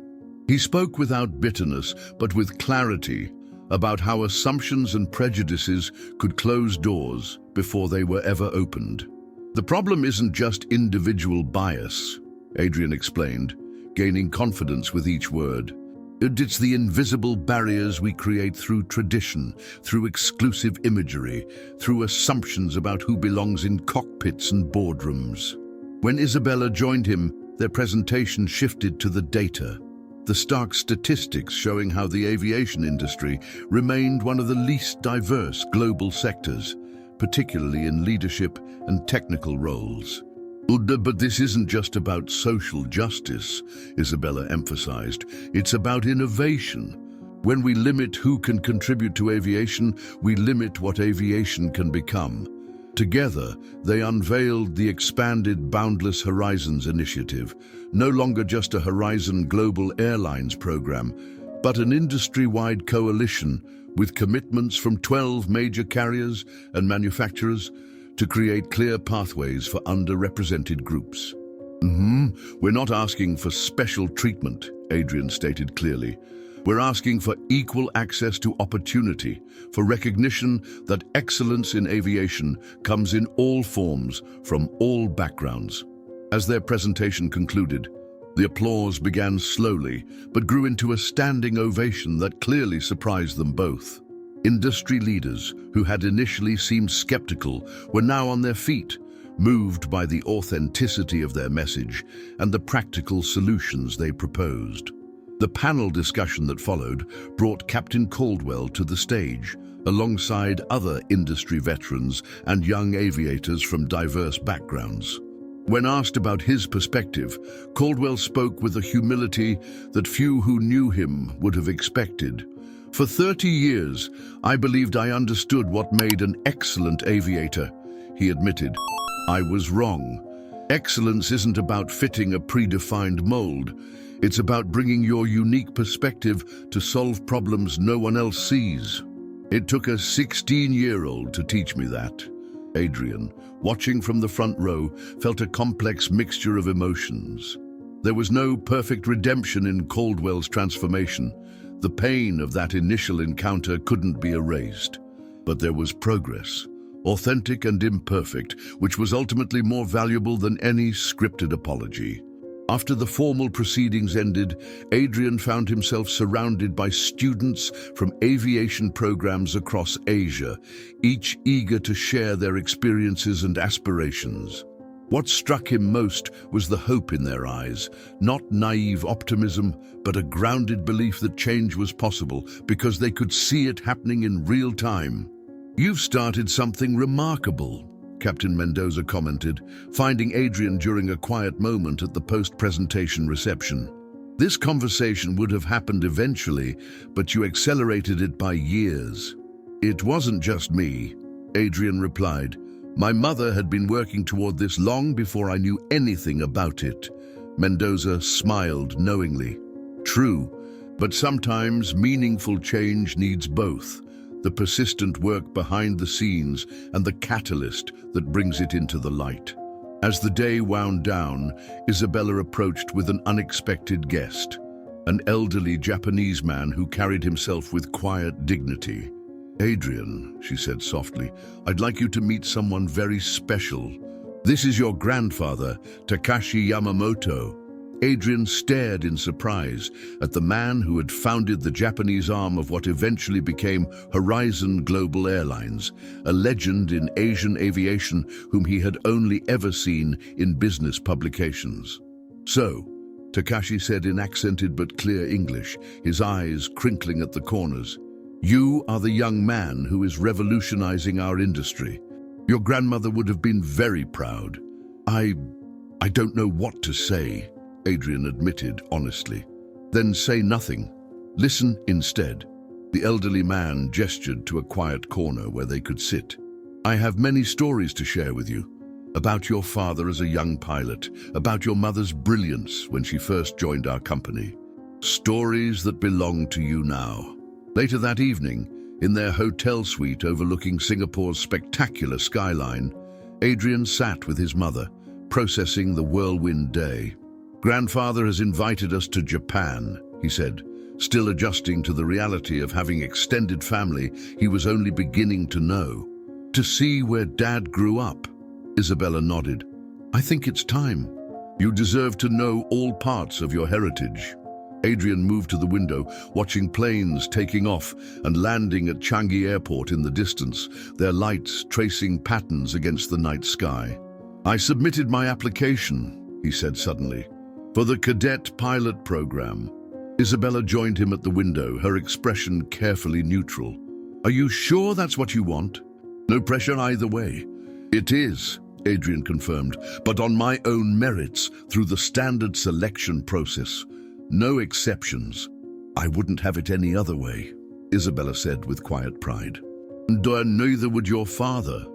He spoke without bitterness, but with clarity, about how assumptions and prejudices could close doors before they were ever opened. "The problem isn't just individual bias," Adrian explained, gaining confidence with each word. "It's the invisible barriers we create through tradition, through exclusive imagery, through assumptions about who belongs in cockpits and boardrooms." When Isabella joined him, their presentation shifted to the data. The stark statistics showing how the aviation industry remained one of the least diverse global sectors, particularly in leadership and technical roles. "But this isn't just about social justice," Isabella emphasized. "It's about innovation. When we limit who can contribute to aviation, we limit what aviation can become." Together, they unveiled the expanded Boundless Horizons initiative, no longer just a Horizon Global Airlines program, but an industry-wide coalition with commitments from 12 major carriers and manufacturers to create clear pathways for underrepresented groups. We're not asking for special treatment," Adrian stated clearly. "We're asking for equal access to opportunity, for recognition that excellence in aviation comes in all forms, from all backgrounds." As their presentation concluded, the applause began slowly, but grew into a standing ovation that clearly surprised them both. Industry leaders who had initially seemed skeptical were now on their feet, moved by the authenticity of their message and the practical solutions they proposed. The panel discussion that followed brought Captain Caldwell to the stage, alongside other industry veterans and young aviators from diverse backgrounds. When asked about his perspective, Caldwell spoke with a humility that few who knew him would have expected. "For 30 years, I believed I understood what made an excellent aviator," he admitted. "I was wrong. Excellence isn't about fitting a predefined mold. It's about bringing your unique perspective to solve problems no one else sees. It took a 16-year-old to teach me that." Adrian, watching from the front row, felt a complex mixture of emotions. There was no perfect redemption in Caldwell's transformation. The pain of that initial encounter couldn't be erased. But there was progress, authentic and imperfect, which was ultimately more valuable than any scripted apology. After the formal proceedings ended, Adrian found himself surrounded by students from aviation programs across Asia, each eager to share their experiences and aspirations. What struck him most was the hope in their eyes, not naive optimism, but a grounded belief that change was possible because they could see it happening in real time. "You've started something remarkable," Captain Mendoza commented, finding Adrian during a quiet moment at the post-presentation reception. "This conversation would have happened eventually, but you accelerated it by years." "It wasn't just me," Adrian replied. "My mother had been working toward this long before I knew anything about it." Mendoza smiled knowingly. "True, but sometimes meaningful change needs both. The persistent work behind the scenes and the catalyst that brings it into the light." As the day wound down, Isabella approached with an unexpected guest, an elderly Japanese man who carried himself with quiet dignity. "Adrian," she said softly, "I'd like you to meet someone very special. This is your grandfather, Takashi Yamamoto." Adrian stared in surprise at the man who had founded the Japanese arm of what eventually became Horizon Global Airlines, a legend in Asian aviation whom he had only ever seen in business publications. "So," Takashi said in accented but clear English, his eyes crinkling at the corners, "you are the young man who is revolutionizing our industry. Your grandmother would have been very proud." I don't know what to say," Adrian admitted honestly. "Then say nothing. Listen instead." The elderly man gestured to a quiet corner where they could sit. "I have many stories to share with you. About your father as a young pilot, about your mother's brilliance when she first joined our company. Stories that belong to you now." Later that evening, in their hotel suite overlooking Singapore's spectacular skyline, Adrian sat with his mother, processing the whirlwind day. "Grandfather has invited us to Japan," he said, still adjusting to the reality of having extended family he was only beginning to know. "To see where Dad grew up." Isabella nodded. "I think it's time. You deserve to know all parts of your heritage." Adrian moved to the window, watching planes taking off and landing at Changi Airport in the distance, their lights tracing patterns against the night sky. "I submitted my application," he said suddenly, "for the cadet pilot program." Isabella joined him at the window, her expression carefully neutral. "Are you sure that's what you want?" "No pressure either way." "It is," Adrian confirmed, "but on my own merits, through the standard selection process. No exceptions." "I wouldn't have it any other way," Isabella said with quiet pride. "And neither would your father."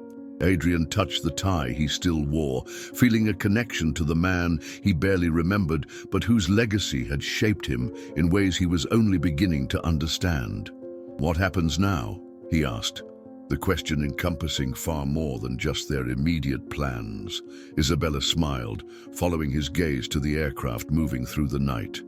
Adrian touched the tie he still wore, feeling a connection to the man he barely remembered, but whose legacy had shaped him in ways he was only beginning to understand. "What happens now?" he asked, the question encompassing far more than just their immediate plans. Isabella smiled, following his gaze to the aircraft moving through the night.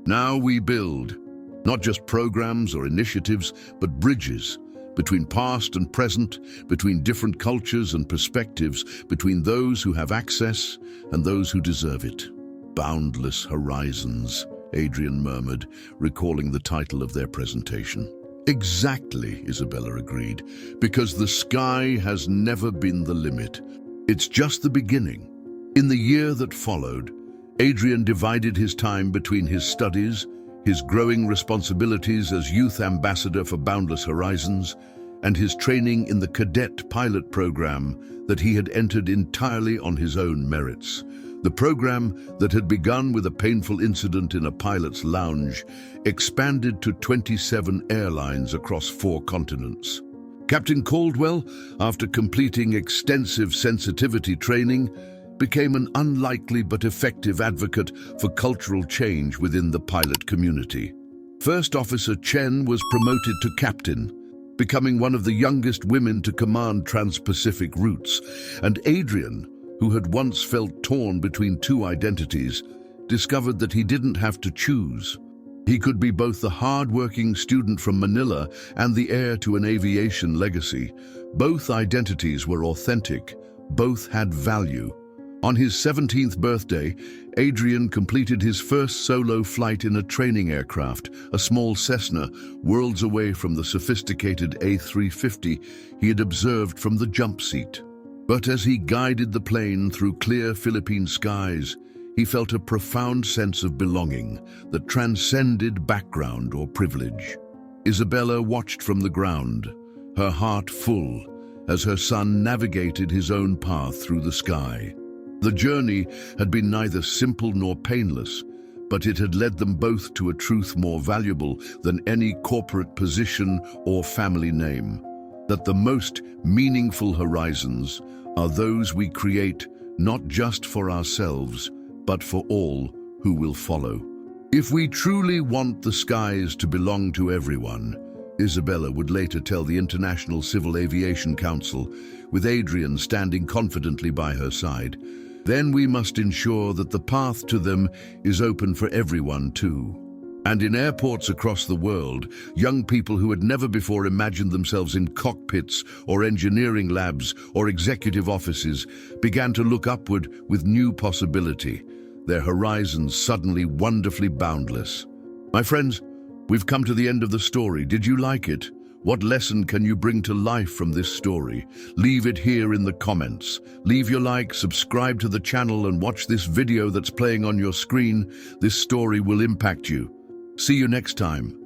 "Now we build, not just programs or initiatives, but bridges, between past and present, between different cultures and perspectives, between those who have access and those who deserve it." "Boundless horizons," Adrian murmured, recalling the title of their presentation. Exactly, Isabella agreed, because the sky has never been the limit. It's just the beginning. In the year that followed, Adrian divided his time between his studies, his growing responsibilities as youth ambassador for Boundless Horizons, and his training in the cadet pilot program that he had entered entirely on his own merits. The program that had begun with a painful incident in a pilot's lounge expanded to 27 airlines across 4 continents. Captain Caldwell, after completing extensive sensitivity training, became an unlikely but effective advocate for cultural change within the pilot community. First Officer Chen was promoted to captain, becoming one of the youngest women to command trans-Pacific routes, and Adrian, who had once felt torn between 2 identities, discovered that he didn't have to choose. He could be both the hard-working student from Manila and the heir to an aviation legacy. Both identities were authentic, both had value. On his 17th birthday, Adrian completed his first solo flight in a training aircraft, a small Cessna, worlds away from the sophisticated A350 he had observed from the jump seat. But as he guided the plane through clear Philippine skies, he felt a profound sense of belonging that transcended background or privilege. Isabella watched from the ground, her heart full, as her son navigated his own path through the sky. The journey had been neither simple nor painless, but it had led them both to a truth more valuable than any corporate position or family name: that the most meaningful horizons are those we create not just for ourselves, but for all who will follow. If we truly want the skies to belong to everyone, Isabella would later tell the International Civil Aviation Council, with Adrian standing confidently by her side, then we must ensure that the path to them is open for everyone too. And in airports across the world, young people who had never before imagined themselves in cockpits or engineering labs or executive offices began to look upward with new possibility, their horizons suddenly wonderfully boundless. My friends, we've come to the end of the story. Did you like it? What lesson can you bring to life from this story? Leave it here in the comments. Leave your like, subscribe to the channel, and watch this video that's playing on your screen. This story will impact you. See you next time.